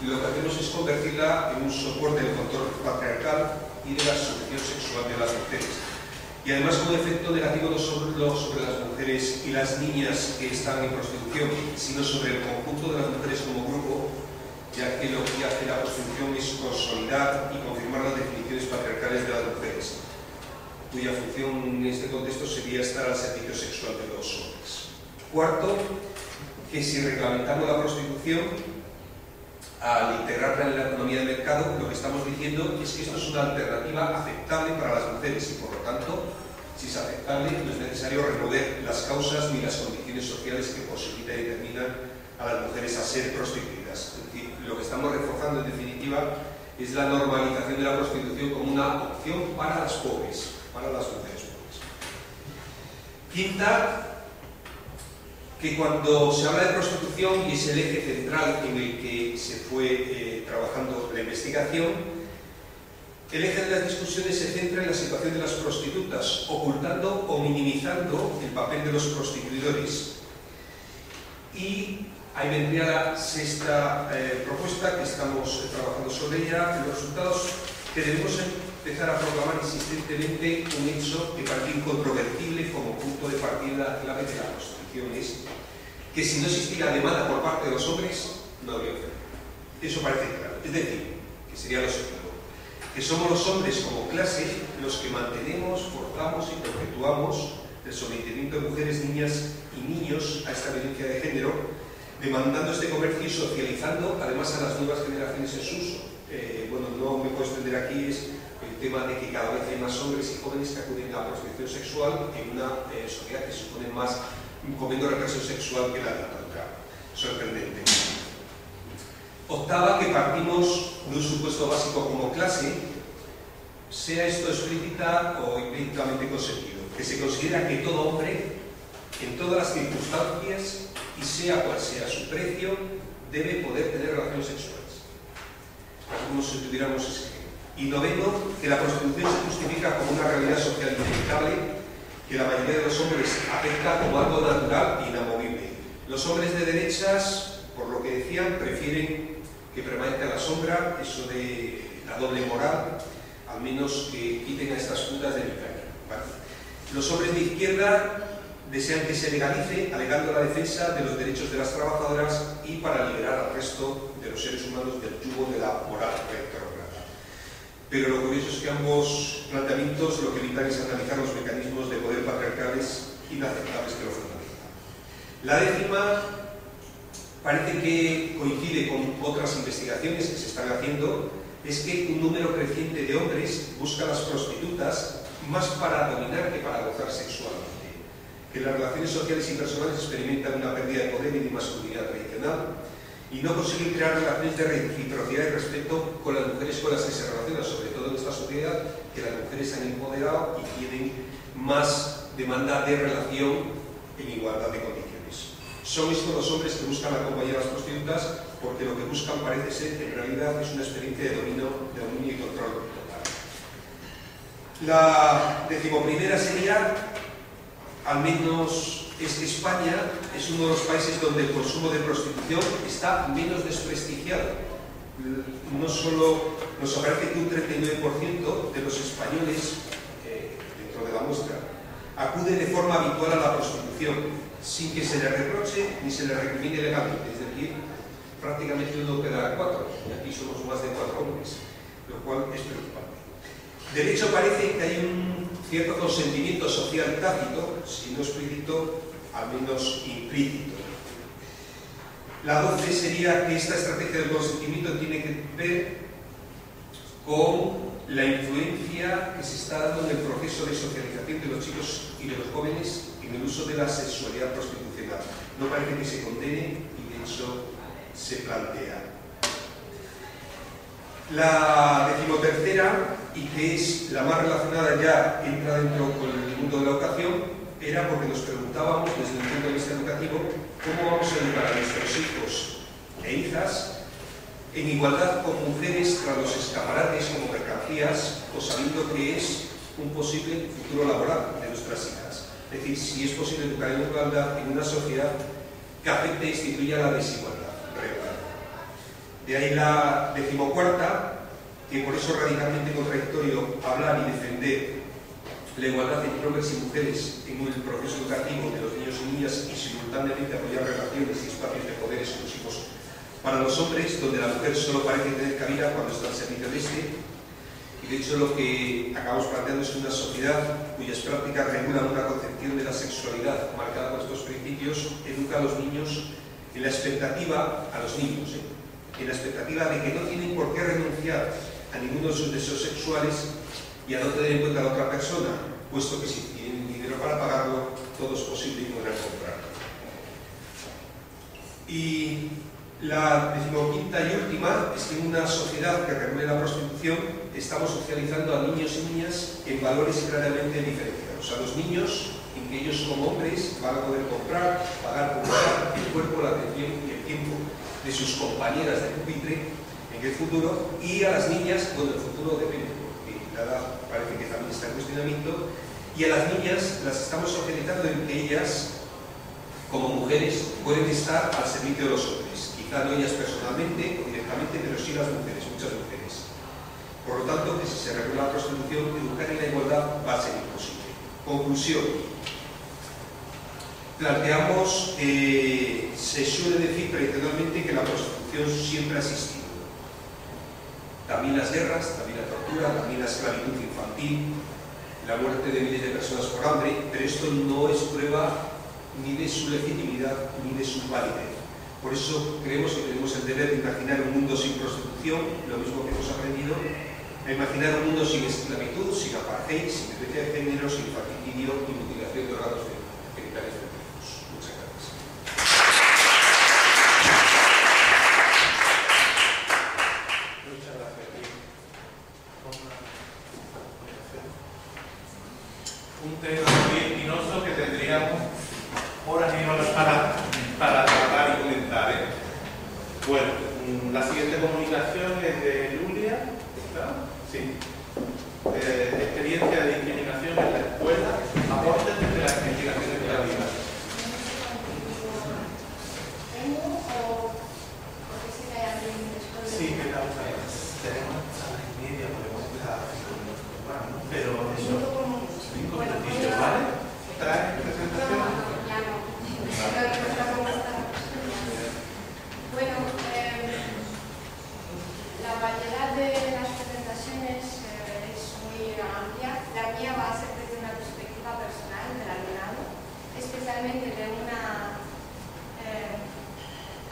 lo que hacemos es convertirla en un soporte del control patriarcal y de la sujeción sexual de las mujeres. Y además como efecto negativo no solo sobre las mujeres y las niñas que están en prostitución, sino sobre el conjunto de las mujeres como grupo, ya que lo que hace la prostitución es consolidar y confirmar las definiciones patriarcales de las mujeres, cuya función en este contexto sería estar al servicio sexual de los hombres. Cuarto, que si reglamentamos la prostitución, al integrarla en la economía de mercado, lo que estamos diciendo es que esto es una alternativa aceptable para las mujeres y por lo tanto, si es aceptable, no es necesario remover las causas ni las condiciones sociales que posibilitan y determinan a las mujeres a ser prostituidas. Es decir, lo que estamos reforzando en definitiva es la normalización de la prostitución como una opción para las pobres, para las mujeres pobres. Quinta, que cuando se habla de prostitución y es el eje central en el que se fue trabajando la investigación, el eje de las discusiones se centra en la situación de las prostitutas, ocultando o minimizando el papel de los prostituidores. Y ahí vendría la sexta propuesta, que estamos trabajando sobre ella, los resultados que debemos empezar a proclamar insistentemente un hecho que parece incontrovertible como punto de partida clave de la Constitución, es que si no existiera demanda por parte de los hombres, no habría oferta. Eso parece claro. Es decir, que sería lo segundo, que somos los hombres como clase los que mantenemos, forzamos y perpetuamos el sometimiento de mujeres, niñas y niños a esta violencia de género, demandando este comercio y socializando además a las nuevas generaciones en su uso. Bueno, no me puedo extender aquí, es el tema de que cada vez hay más hombres y jóvenes que acuden a la prostitución sexual en una sociedad que se supone más comiendo represión sexual que la dictadura. Sorprendente. Octava, que partimos de un supuesto básico como clase, sea esto explícita o implícitamente consentido, que se considera que todo hombre, en todas las circunstancias y sea cual sea su precio, debe poder tener relaciones sexuales, como si tuviéramos ese ejemplo. Y noveno, que la prostitución se justifica como una realidad social inevitable que la mayoría de los hombres acepta como algo natural e inamovible. Los hombres de derechas, por lo que decían, prefieren que permanezca a la sombra eso de la doble moral, al menos que quiten a estas putas de mi calle. ¿Vale? Los hombres de izquierda desean que se legalice, alegando la defensa de los derechos de las trabajadoras y para liberar al resto de los seres humanos del yugo de la moral retrógrada. Pero lo curioso es que ambos planteamientos lo que evitan es analizar los mecanismos de poder patriarcales inaceptables que lo fundamentan. La décima parece que coincide con otras investigaciones que se están haciendo, es que un número creciente de hombres busca a las prostitutas más para dominar que para gozar sexualmente, que las relaciones sociales y personales experimentan una pérdida de poder y de masculinidad tradicional y no consiguen crear relaciones de reciprocidad y respeto con las mujeres con las que se relacionan, sobre todo en esta sociedad, que las mujeres se han empoderado y tienen más demanda de relación en igualdad de condiciones. Son estos los hombres que buscan acompañar a las prostitutas porque lo que buscan parece ser que en realidad es una experiencia de dominio y control total. La decimoprimera sería, al menos es que España es uno de los países donde el consumo de prostitución está menos desprestigiado. No solo nos aparece que un 39% de los españoles, dentro de la muestra, acude de forma habitual a la prostitución, sin que se le reproche ni se le recrimine legalmente, es decir, prácticamente uno queda 4, y aquí somos más de 4 hombres, lo cual es preocupante. De hecho, parece que hay un cierto consentimiento social tácito, si no explícito, al menos implícito. La 12 sería que esta estrategia del consentimiento tiene que ver con la influencia que se está dando en el proceso de socialización de los chicos y de los jóvenes en el uso de la sexualidad prostitucional. No parece que se condene y de hecho se plantea. La decimotercera, y que es la más relacionada, ya entra dentro con el mundo de la educación, era porque nos preguntábamos desde el punto de vista educativo cómo vamos a educar a nuestros hijos e hijas en igualdad con mujeres tras los escaparates como mercancías o sabiendo que es un posible futuro laboral de nuestras hijas. Es decir, si es posible educar en igualdad en una sociedad que afecte e instituya la desigualdad real. De ahí la decimocuarta, que por eso es radicalmente contradictorio hablar y defender la igualdad entre hombres y mujeres en el proceso educativo de los niños y niñas y simultáneamente apoyar relaciones y espacios de poder exclusivos para los hombres, donde la mujer solo parece tener cabida cuando está al servicio de este. Y de hecho lo que acabamos planteando es una sociedad cuyas prácticas regulan una concepción de la sexualidad marcada por estos principios, educa a los niños en la expectativa, a los niños, en la expectativa de que no tienen por qué renunciar a ninguno de sus deseos sexuales y a no tener en cuenta a la otra persona, puesto que si tienen dinero para pagarlo, todo es posible y podrán comprarlo. Y la decimoquinta y última es que en una sociedad que regule la prostitución estamos socializando a niños y niñas en valores claramente diferenciados. A los niños, en que ellos como hombres van a poder comprar, pagar el cuerpo, la atención y el tiempo de sus compañeras de pupitre en el futuro, y a las niñas, bueno, el futuro depende, porque la edad parece que también está en cuestionamiento, y a las niñas las estamos socializando en que ellas, como mujeres, pueden estar al servicio de los hombres. Quizá no ellas personalmente o directamente, pero sí las mujeres, muchas mujeres. Por lo tanto, que si se regula la prostitución, educar en la igualdad va a ser imposible. Conclusión. Planteamos, se suele decir tradicionalmente que la prostitución siempre ha existido. También las guerras, también la tortura, también la esclavitud infantil, la muerte de miles de personas por hambre, pero esto no es prueba ni de su legitimidad ni de su validez. Por eso creemos que tenemos el deber de imaginar un mundo sin prostitución, lo mismo que hemos aprendido, a imaginar un mundo sin esclavitud, sin apartheid, sin violencia de género, sin infanticidio y mutilación de órganos genitales femeninos. Muchas gracias. Muchas gracias. Un tema muy espinoso que tendríamos horas y horas para tratar y comentar, ¿eh? Bueno, la siguiente comunicación es de Lulia, ¿está? Sí. Experiencia de discriminación en la escuela, aportes desde las investigaciones de la vida. Sí, ¿qué tal? Tenemos a las 9:30, podemos empezar a hacer un más, ¿no? Pero eso, 5 minutillos, ¿vale? ¿Traes presentación? Ya no. Bueno, la variedad de las presentaciones es muy amplia. La mía va a ser desde una perspectiva personal del alumnado, especialmente de una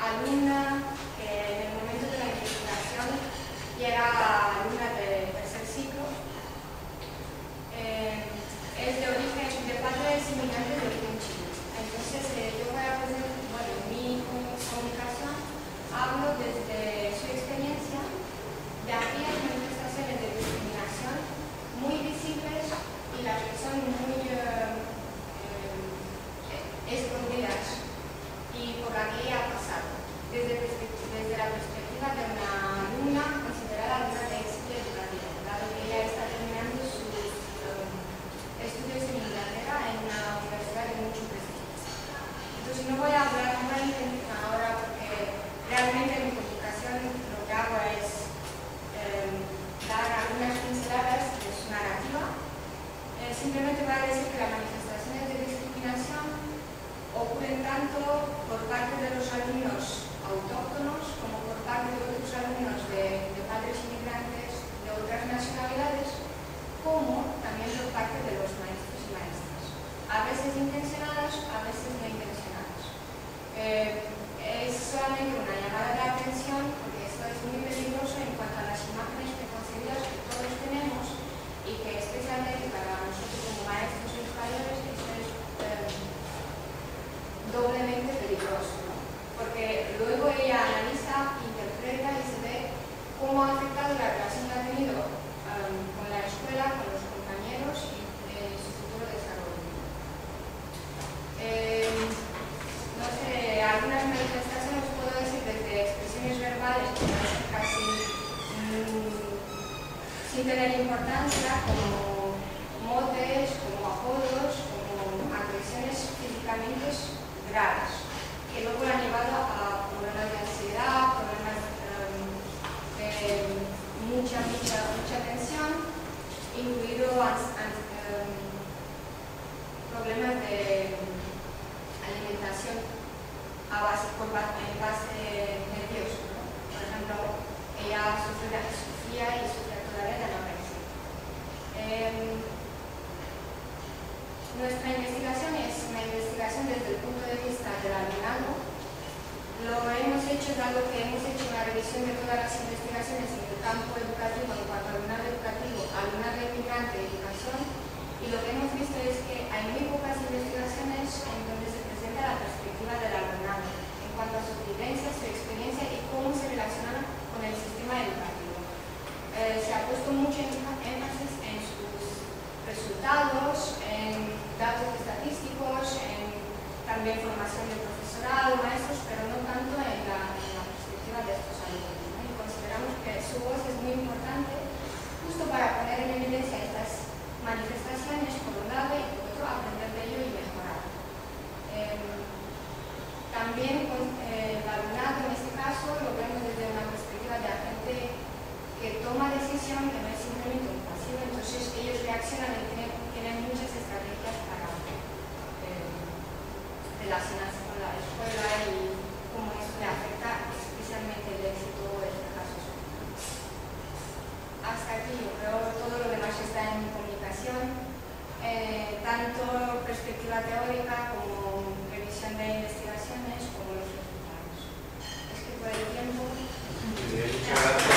alumna que en el momento de la investigación y era alumna de tercer ciclo. Es de origen de padres inmigrantes de origen chino. Entonces, yo voy a poner, bueno, en mi comunicación hablo desde su experiencia de aquellas manifestaciones de discriminación muy visibles y las que son muy escondidas y por la que ella ha pasado, desde la perspectiva de una alumna considerada alumna de éxito educativo, dado que ella está terminando sus estudios en Inglaterra en una universidad de mucho prestigio. Entonces no voy a hablar ahora porque realmente en mi comunicación lo que hago es dar algunas pinceladas de su narrativa. Simplemente para decir que las manifestaciones de discriminación ocurren tanto por parte de los alumnos autóctonos como por parte de otros alumnos de padres inmigrantes de otras nacionalidades, como también por parte de los maestros y maestras, a veces intencionadas, a veces no intencionadas. Es solamente una llamada de atención, porque esto es muy peligroso en cuanto a las imágenes preconcebidas que todos tenemos y que especialmente para nosotros como maestros y educadores esto es doblemente peligroso, ¿no? Porque luego ella analiza, interpreta y se ve cómo ha afectado la relación que ha tenido con la escuela, con los compañeros y su futuro desarrollo. No sé, algunas manifestaciones puedo decir desde expresiones verbales que parecen casi sin tener importancia, como motes, como apodos, como agresiones físicamente graves, que luego han llevado a problemas de ansiedad, problemas de mucha tensión, incluido problemas de alimentación en base nerviosa, ¿no? Por ejemplo, ella sufría y sufre todavía de anorexia. Nuestra investigación es una investigación desde el punto de vista del alumnado. Lo hemos hecho dado que hemos hecho una revisión de todas las investigaciones en el campo educativo en cuanto a alumnado educativo, alumnado inmigrante y educación, y lo que hemos visto es que hay muy pocas investigaciones en donde se presenta la perspectiva del alumnado en cuanto a su vivencia, su experiencia y cómo se relaciona con el sistema educativo. Se ha puesto mucho énfasis en sus resultados, en datos estadísticos, en también formación de profesorado, maestros, pero no tanto en la perspectiva de estos alumnos, ¿no? Y consideramos que su voz es muy importante justo para poner en evidencia estas manifestaciones por un lado y por otro aprender de ello y mejorar. También el alumnado en este caso lo vemos desde una perspectiva de agente que toma decisión, que no relacionarse con la escuela y cómo eso le afecta especialmente el éxito de fracasos. Hasta aquí, yo creo que todo lo demás está en comunicación, tanto perspectiva teórica como revisión de investigaciones como los resultados. Es que por el tiempo... Muchas gracias.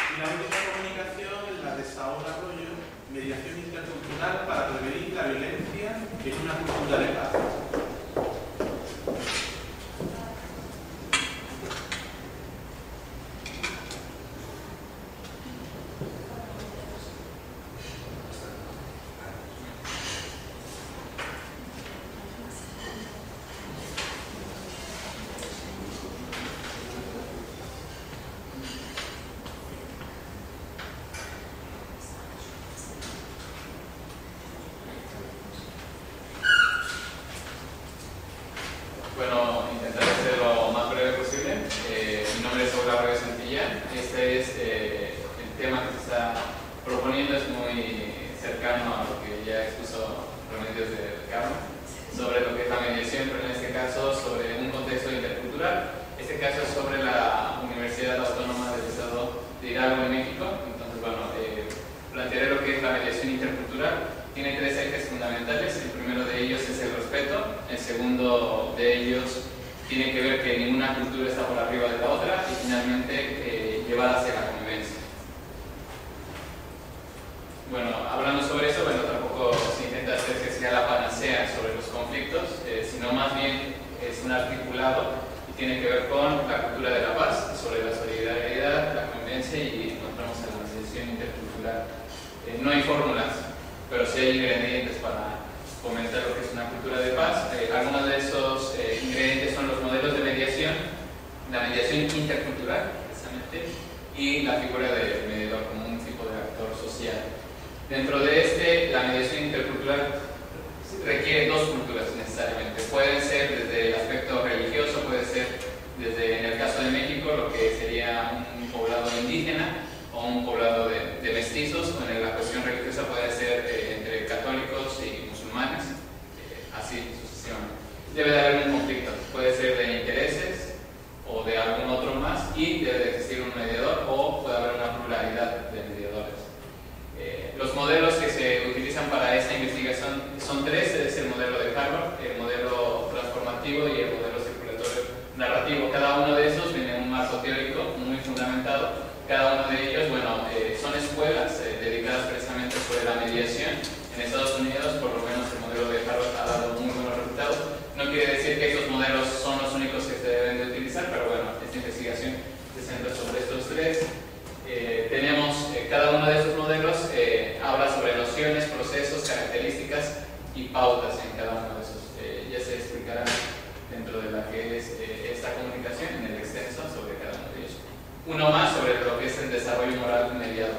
Y la última comunicación es la de Saúl Arroyo, mediación intercultural para prevenir la violencia en una cultura de paz. Bueno, intentaré ser lo más breve posible. Mi nombre es Saúl Arroyo Santillán. Este es el tema que se está proponiendo, es muy cercano a lo que ya expuso Remedios de Carmen, sobre lo que es la mediación, pero en este caso sobre un contexto intercultural. Este caso es sobre la Universidad Autónoma del Estado de Hidalgo, en México. Entonces, bueno, plantearé lo que es la mediación intercultural. Tiene tres ejes fundamentales. El primero de ellos es el respeto. El segundo de ellos tiene que ver que ninguna cultura está por arriba de la otra. Y finalmente, llevar hacia la convivencia. Bueno, hablando sobre eso, bueno, tampoco se intenta hacer que sea la panacea sobre los conflictos, sino más bien es un articulado y tiene que ver con la cultura de la paz, sobre la solidaridad, la convivencia, y encontramos en la mediación intercultural. No hay fórmulas, pero sí hay ingredientes para fomentar lo que es una cultura de paz. Algunos de esos ingredientes son los modelos de mediación, la mediación intercultural, precisamente, y la figura del mediador como un tipo de actor social. Dentro de la mediación intercultural requiere dos culturas necesariamente. Pueden ser desde el aspecto religioso, puede ser desde, en el caso de México, lo que sería un poblado indígena o un poblado de mestizos, o en la cuestión religiosa puede ser entre católicos y musulmanes, así sucesivamente. Debe de haber un conflicto, puede ser de intereses o de algún otro más, y debe de existir un mediador, o puede haber una pluralidad de mediadores. Los modelos que se utilizan para esta investigación son tres. Es el modelo de Harvard, el modelo transformativo y el modelo circulatorio narrativo. Cada uno de esos viene en un marco teórico muy fundamentado. Cada uno de ellos, bueno, son escuelas dedicadas precisamente sobre la mediación. En Estados Unidos, por lo menos el modelo de Harvard ha dado muy buenos resultados. No quiere decir que estos modelos son los únicos que se deben de utilizar, pero bueno, esta investigación se centra sobre estos tres. Tenemos cada uno de estos modelos habla sobre nociones, procesos, características y pautas en cada uno de esos. Ya se explicará dentro de la que es esta comunicación, en el extenso, sobre cada uno de ellos. Uno más sobre lo que es el desarrollo moral mediado.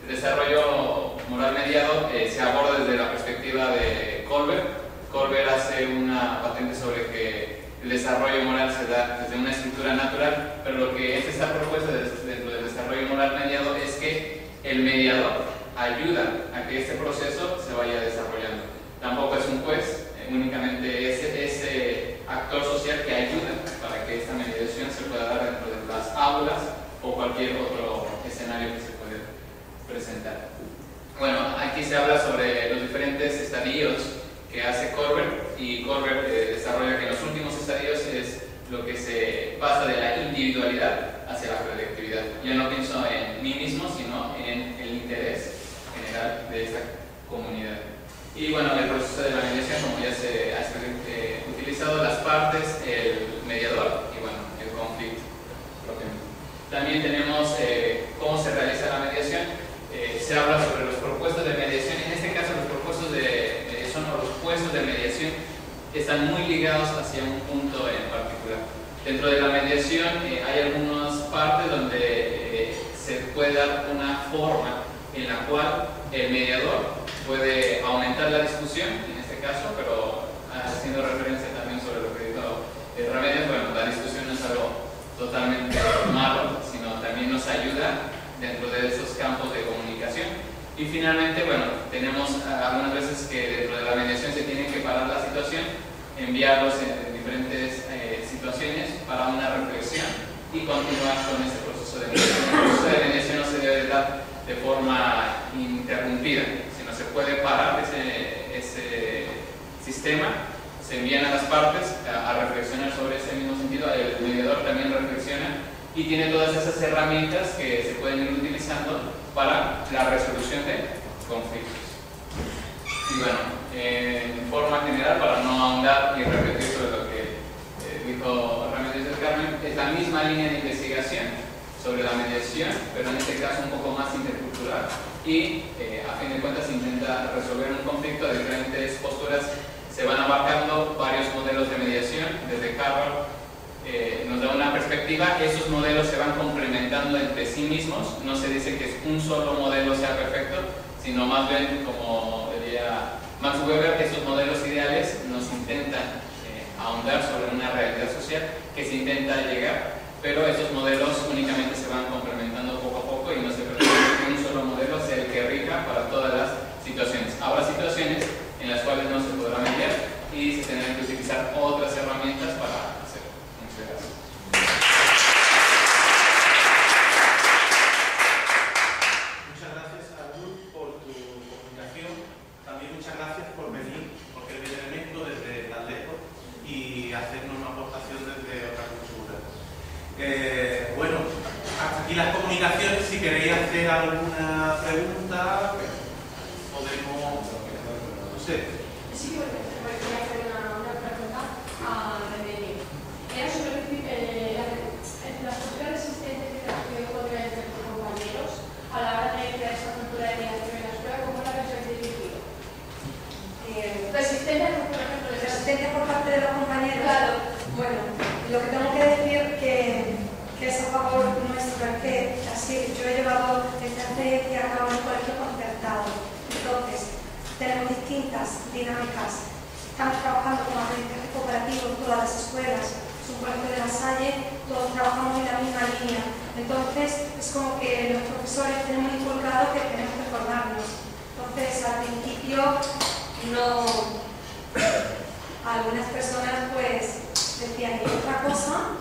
El desarrollo moral mediado se aborda desde la perspectiva de Kohlberg. Kohlberg hace una patente sobre que el desarrollo moral se da desde una estructura natural, pero lo que está propuesto dentro del desarrollo moral mediado es que el mediador ayuda a que este proceso se vaya desarrollando. Tampoco es un juez, únicamente es ese actor social que ayuda para que esta mediación se pueda dar dentro de las aulas o cualquier otro escenario que se puede presentar. Bueno, aquí se habla sobre los diferentes estadios que hace Kohlberg, y Kohlberg desarrolla que en los últimos estadios es lo que se pasa de la individualidad hacia la colectividad. Yo no pienso en mí mismo, sino en el interés general de esta comunidad. Y bueno, el proceso de la mediación, como ya se ha utilizado, las partes, el mediador y bueno, el conflicto propiamente. También tenemos cómo se realiza la mediación. Se habla sobre los propuestos de mediación. En este caso, los propuestos de mediación o los puestos de mediación están muy ligados hacia un punto en particular. Dentro de la mediación hay algunas partes donde se puede dar una forma en la cual el mediador puede aumentar la discusión, en este caso, pero haciendo referencia también sobre lo que dijo Remedios, bueno, la discusión no es algo totalmente malo, sino también nos ayuda dentro de esos campos de comunicación. Y finalmente, bueno, tenemos algunas veces que dentro de la mediación se tiene que parar la situación, enviarlos en diferentes situaciones para una reflexión y continuar con ese proceso de mediación. El proceso de mediación no se debe dar de forma interrumpida, sino se puede parar ese sistema, se envían a las partes a reflexionar sobre ese mismo sentido, el mediador también reflexiona y tiene todas esas herramientas que se pueden ir utilizando para la resolución de conflictos. Y bueno, en forma general, para no ahondar y repetir sobre lo que dijo Remedios del Carmen, es la misma línea de investigación sobre la mediación, pero en este caso un poco más intercultural y a fin de cuentas intenta resolver un conflicto de diferentes posturas. Se van abarcando varios modelos de mediación, desde Harvard nos da una perspectiva, esos modelos se van complementando entre sí mismos, no se dice que un solo modelo sea perfecto, sino más bien, como diría Max Weber, esos modelos ideales nos intentan ahondar sobre una realidad social que se intenta llegar, pero esos modelos únicamente se van complementando poco a poco y no se pretende que un solo modelo sea el que rija para todas las situaciones. Habrá situaciones en las cuales no se podrá mediar y se tendrán que utilizar otras herramientas para hacerlo. Muchas gracias. Muchas gracias, Raúl, por tu comunicación. También muchas gracias por venir, porque viene de México desde tan lejos y hacernos una aportación desde otra cultura. Bueno, hasta aquí las comunicaciones. Si queréis hacer alguna pregunta, podemos, no sé. Sí, voy a hacer una pregunta a Remedios. Era sobre las posturas resistentes que te encontré entre tus compañeros a la hora de crear esta cultura de mediación en la escuela. ¿Cómo la habéis dirigido? Resistencia, por ejemplo, Resistencia por parte de los compañeros. Claro. Bueno, lo que tengo que decir que es a favor nuestro es que así yo he llevado esta experiencia a cabo en un colegio concertado. Entonces, tenemos distintas dinámicas. Estamos trabajando como agentes cooperativos en todas las escuelas. Es un colegio de La Salle, todos trabajamos en la misma línea. Entonces, es como que los profesores tenemos inculcado que tenemos que formarnos. Entonces, al principio, no. Algunas personas pues decían que otra cosa,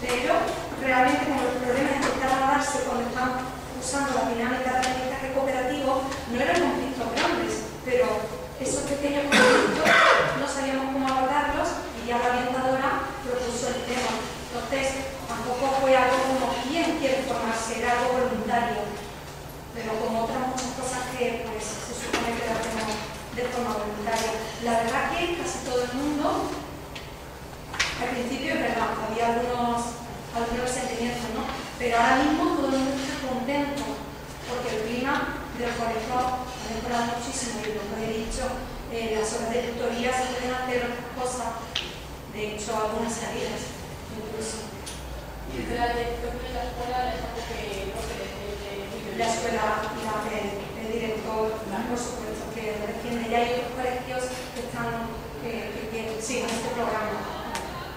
pero realmente como los problemas empezaron a darse cuando estamos usando la dinámica del aprendizaje cooperativo, no eran conflictos grandes, pero esos pequeños conflictos no sabíamos cómo abordarlos y ya la orientadora propuso el tema. Entonces, tampoco fue algo como quién quiere formarse, era algo voluntario, pero como otras muchas cosas que pues, se supone que lo hacemos de forma voluntaria. La verdad que casi todo el mundo, al principio es verdad, había algunos resentimientos, ¿no? Pero ahora mismo todo el mundo está contento porque el clima del colegio ha mejorado muchísimo y como he dicho, las horas de tutoría se pueden hacer otras cosas, de hecho algunas salidas incluso. Y de la dirección de la escuela es algo que no se la escuela, el director, por supuesto que lo defiende. Ya hay otros colegios que están siguen este programa.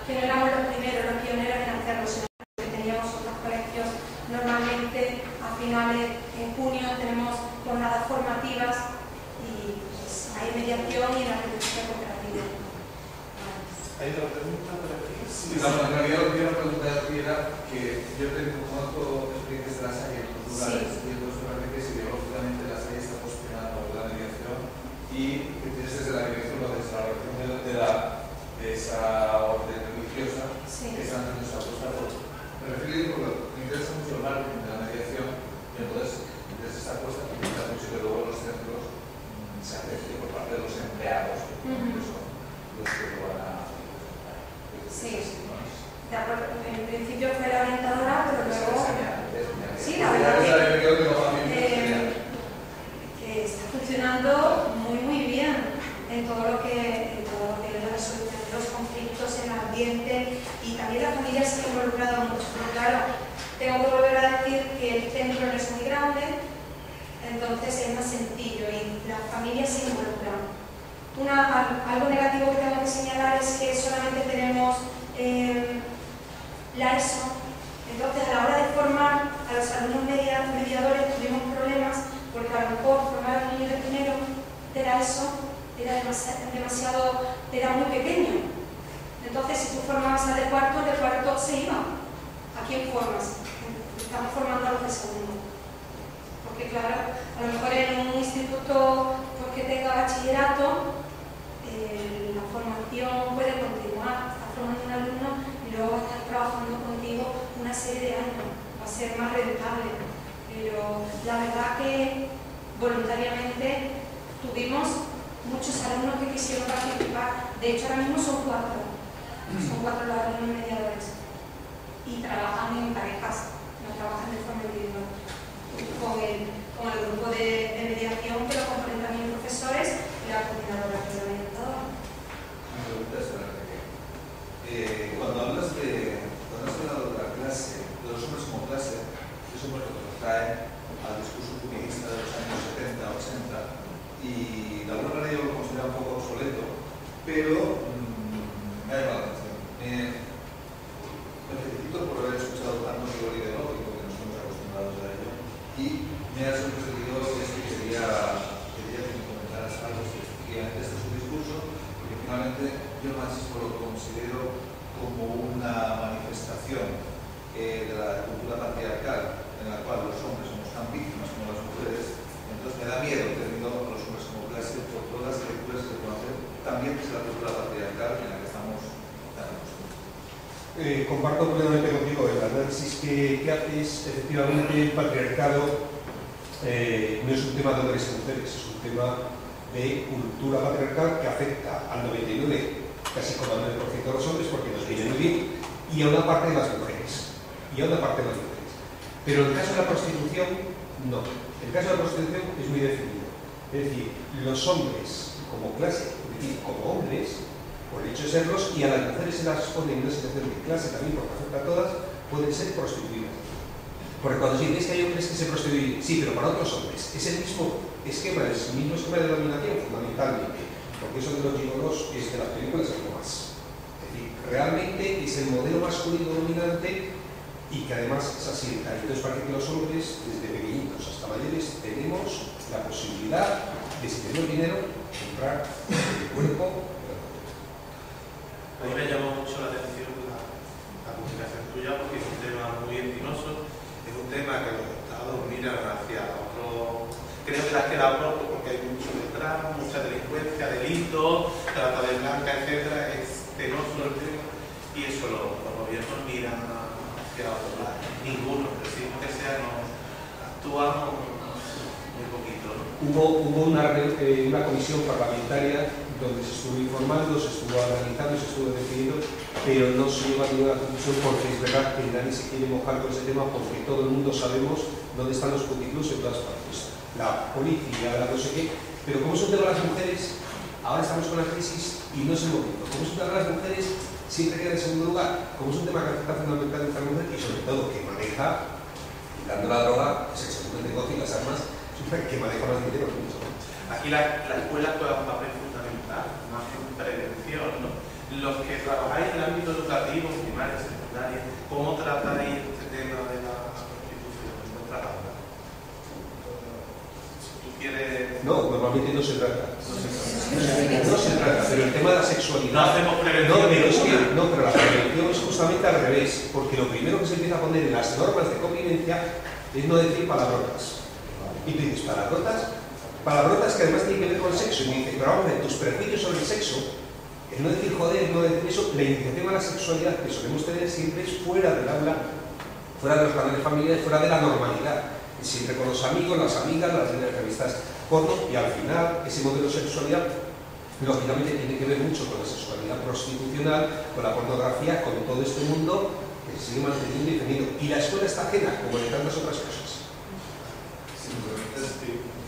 Que no éramos los primeros, los pioneros en hacerlo, sino que teníamos otros colegios. Normalmente a finales, en junio, tenemos jornadas formativas y pues, hay mediación y la aprendizaje cooperativa. ¿Hay otra pregunta por aquí? Sí, en realidad lo que quiero preguntar era que yo tengo conozco experiencias de La Salle en los lugares y en los lugares ideológicamente La Salle está posicionando la mediación y desde la dirección o desde la relación de esa orden religiosa que están haciendo esa apuesta por. Me refiero porque me interesa mucho el marketing de la mediación y entonces desde esa apuesta me interesa mucho que luego los centros se acepte por parte de los empleados que son los que lo van a. Sí, de acuerdo. En principio fue la orientadora, pero luego. Sí, la verdad que está funcionando muy bien en todo lo que es la resolución de los conflictos, en el ambiente y también la familia se ha involucrado mucho. Pero claro, tengo que volver a decir que el centro no es muy grande, entonces es más sencillo y las familias se involucran. Algo negativo que tengo que señalar es que solamente tenemos la ESO, entonces a la hora de formar a los alumnos mediadores tuvimos problemas porque a lo mejor formar a un niño de primero era eso, era muy pequeño. Entonces, si tú formabas al de cuarto se iba. ¿A quién formas? Estamos formando a los de segundo. Porque claro, a lo mejor en un instituto pues, que tenga bachillerato, la formación puede continuar, estás formando un alumno y luego va a estar trabajando contigo una serie de años, va a ser más rentable. Pero la verdad que voluntariamente tuvimos muchos alumnos que quisieron participar. De hecho, ahora mismo son cuatro los alumnos mediadores y trabajan en parejas, no trabajan de forma individual. Con el grupo de mediación que lo componen también profesores y la coordinadora que lo orientadora. Mi pregunta es cuando hablas de la clase, de los hombres como clase, eso me lo trae al discurso feminista de los años 70, 80 y de alguna manera yo lo considero un poco obsoleto, pero me ha llamado la atención. Me felicito por haber escuchado tanto rigor ideológico que no estamos acostumbrados a ello y me ha sorprendido esto y quería que me comentaras algo si efectivamente este es un discurso, porque finalmente yo el machismo lo considero como una manifestación de la cultura patriarcal en la cual los hombres somos tan víctimas como las mujeres. Entonces me da miedo teniendo a los hombres como clase por todas las lecturas que se pueden hacer también es la cultura patriarcal en la que estamos tan acostumbrados. Comparto plenamente contigo el análisis que haces. Efectivamente, el patriarcado no es un tema de hombres y mujeres, es un tema de cultura patriarcal que afecta al 99, casi como al 9% de los hombres, porque nos viene muy bien, y a una parte de las mujeres. Pero en el caso de la prostitución, no. El caso de la prostitución es muy definido. Es decir, los hombres como clase, es decir, como hombres, por el hecho de serlos, y a las mujeres se las pone en una situación de clase también, porque afecta a todas, pueden ser prostituidas. Porque cuando se dice es que hay hombres que se prostituyen, sí, pero para otros hombres, es el mismo esquema de dominación, fundamentalmente, porque eso de los gigolos es de las películas algo más. Es decir, realmente es el modelo masculino dominante y que además es así. Entonces parece que los hombres, desde pequeñitos hasta mayores, tenemos la posibilidad de, si tenemos dinero, comprar el cuerpo. A mí me llamó mucho la atención la publicación tuya porque es un tema muy espinoso, es un tema que los estados miran hacia otro. Creo que las queda corto porque hay mucho detrás, mucha delincuencia, delitos, trata de blanca, etcétera. Es penoso el tema y eso los gobiernos miran hacia otro lado. Ninguno, decimos que sea, no actuamos muy poquito, ¿no? Hubo una comisión parlamentaria donde se estuvo informando, se estuvo analizando, se estuvo decidiendo, pero no se llegó a ninguna conclusión porque es verdad que nadie se quiere mojar con ese tema porque todo el mundo sabemos dónde están los puticlubs en todas partes. La policía, la no sé qué, pero como es un tema de las mujeres, ahora estamos con la crisis y no es el momento. Como es un tema de las mujeres, siempre queda en segundo lugar. Como es un tema que afecta fundamentalmente a la mujer y sobre todo que maneja, quitando la droga, es el segundo negocio y las armas, que maneja más dinero que mucho. Aquí la escuela juega un papel fundamental, más que prevención, ¿no? Los que trabajáis en el ámbito educativo, primaria, secundaria, ¿cómo tratáis este tema de la prostitución en vuestra aula? No, normalmente no se trata. No se trata, pero el tema de la sexualidad. No hacemos prevención. Pero la prevención es justamente al revés, porque lo primero que se empieza a poner en las normas de convivencia es no decir palabrotas. Y tú dices, palabrotas que además tienen que ver con el sexo. Y me dice, pero vamos a ver, tus prejuicios sobre el sexo, el no decir joder, no decir eso, la iniciación a la sexualidad que solemos tener siempre es fuera del aula, fuera de los canales familiares, fuera de la normalidad. Siempre con los amigos, las amigas, las revistas porno, y al final ese modelo de sexualidad lógicamente tiene que ver mucho con la sexualidad prostitucional, con la pornografía, con todo este mundo que se sigue manteniendo y defendiendo. Y la escuela está ajena, como de tantas otras cosas.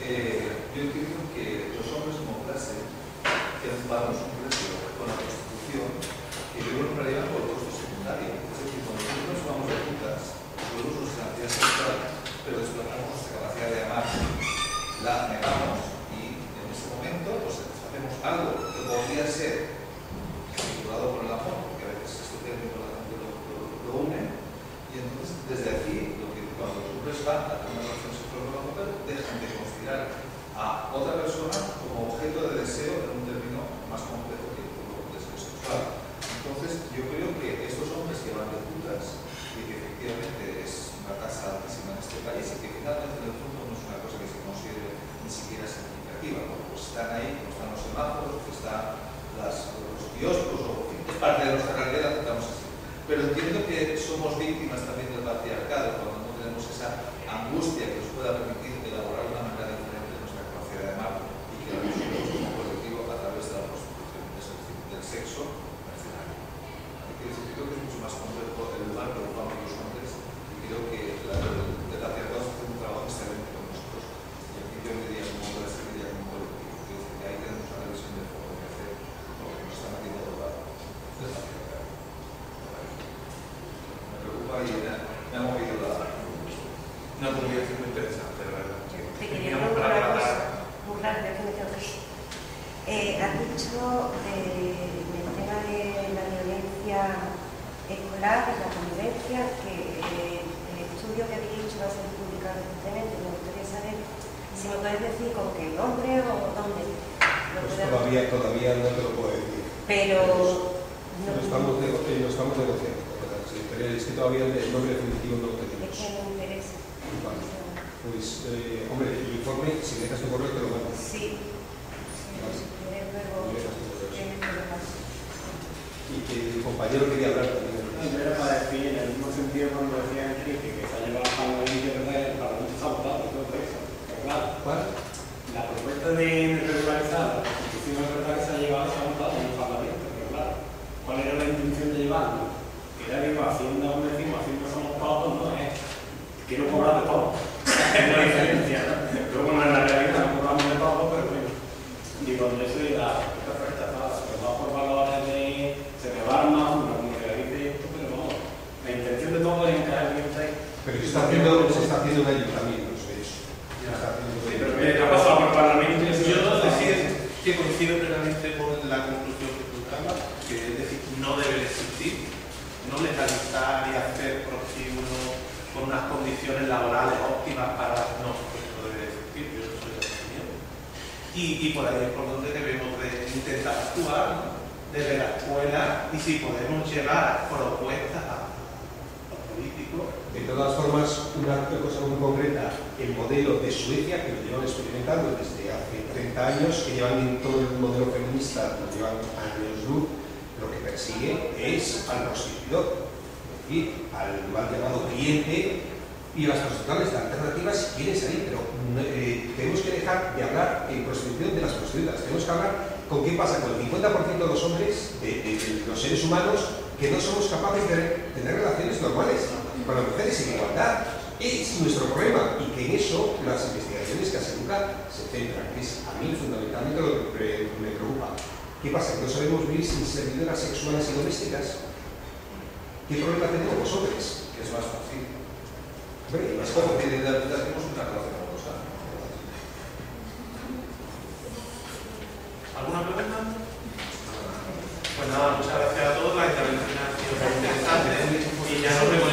Yo entiendo que los hombres como clase quieren pagarnos un precio con la prostitución que yo creo que en realidad por el costo secundario. Es decir, cuando nosotros vamos de putas, luego uso nuestra actividad sexual, pero desplazamos nuestra capacidad de amar, la negamos y en ese momento pues hacemos algo que podría ser vinculado con el amor, porque a veces esto término la gente lo une, y entonces desde aquí, cuando los hombres van a tener una relación sexual con la mujer, dejan de considerar otra persona como objeto de deseo en un término más complejo que el deseo sexual. Entonces, yo creo que estos hombres que van de putas y que efectivamente es una tasa altísima en este país y que finalmente en el fondo no es una cosa que se considere ni siquiera significativa, ¿no? Pues están ahí, como están los semáforos, que están los kioscos, o es parte de nuestra realidad, aceptamos así. Pero entiendo que somos víctimas también del patriarcado cuando no tenemos esa angustia que nos pueda permitir elaborar una manera diferente de nuestra capacidad de amar y que la nosotros como colectivo a través de la prostitución, es decir, del sexo mercenario. Yo creo que es mucho más complejo el lugar que ocupamos los hombres y creo que el patriarcado hace un trabajo excelente con nosotros y aquí yo diría como de la seguridad como colectivo. Quiero decir que ahí tenemos una revisión de fondo que hacer porque nos están metiendo a lado del patriarcado. Me preocupa y me ha movido una comunicación muy interesante, la verdad. Te quería preguntar una cosa muy rápida que me tengo que ir. Has dicho del tema de la violencia escolar, de la convivencia, que el estudio que habéis hecho va a ser publicado recientemente. Me gustaría saber si me puedes decir con qué nombre o dónde. Pues todavía no te lo puedo decir. Pero lo estamos negociando. Es que todavía el nombre definitivo no lo tenemos. Es que me interesa. Vale. Pues, hombre, el informe, si me dejas tu correo, te lo mando. Sí. Vale. Si quieres luego, me lo paso. Y que el compañero quería hablar también. Yo era para decir, en el mismo sentido cuando decía Enrique que se ha llevado a cabo el Internet, el Parlamento se ha votado y todo eso. Pero claro, ¿Cuál? la propuesta de regularizar la Constitución es verdad que se ha llevado y se ha votado en el Parlamento, pero claro, ¿cuál era la intención de llevarlo? Que era, digo, Hacienda, donde decimos, Hacienda somos todos, no es, quiero cobrar de todo. Es la diferencia, ¿no? Luego en la realidad no cobramos de todo, pero bueno, digo, eso y la oferta, se va por valores de, se me va más una comunidad dice esto, pero no, la intención de todo es encajar bien ahí. Pero se está haciendo un ayuntamiento, de eso. Pero ¿qué ha pasado por el Parlamento? Yo decir que coincido plenamente con la conclusión que tú dabas, que es decir, no debe existir, no legalizar y hacer prostíbulo con unas condiciones laborales óptimas para... No, eso debe existir, yo no soy de la opinión. Y por ahí es por donde debemos de intentar actuar, ¿no? Desde la escuela, y si podemos llevar propuestas a los políticos. De todas formas, una cosa muy concreta, el modelo de Suecia, que lo llevan experimentando desde hace 30 años, que llevan en todo el modelo feminista, lo llevan años luz, lo que persigue es al prostituidor, es decir, al mal llamado cliente, y las prostitutas de alternativas si quieren salir, pero tenemos que dejar de hablar en prostitución de las prostitutas, tenemos que hablar con qué pasa con el 50% de los hombres, de los seres humanos, que no somos capaces de tener relaciones normales con las mujeres en igualdad. Es nuestro problema y que en eso las investigaciones que hace Luca se centran, que es a mí fundamentalmente lo que me preocupa. ¿Qué pasa? ¿Que no sabemos vivir sin servidoras sexuales y domésticas? ¿Qué problema tenemos los hombres? Que es más fácil. Hombre, Es como que tenemos una relación amorosa. ¿Alguna pregunta? Pues nada, muchas gracias a todos, la intervención ha sido muy interesante y ya nos vemos.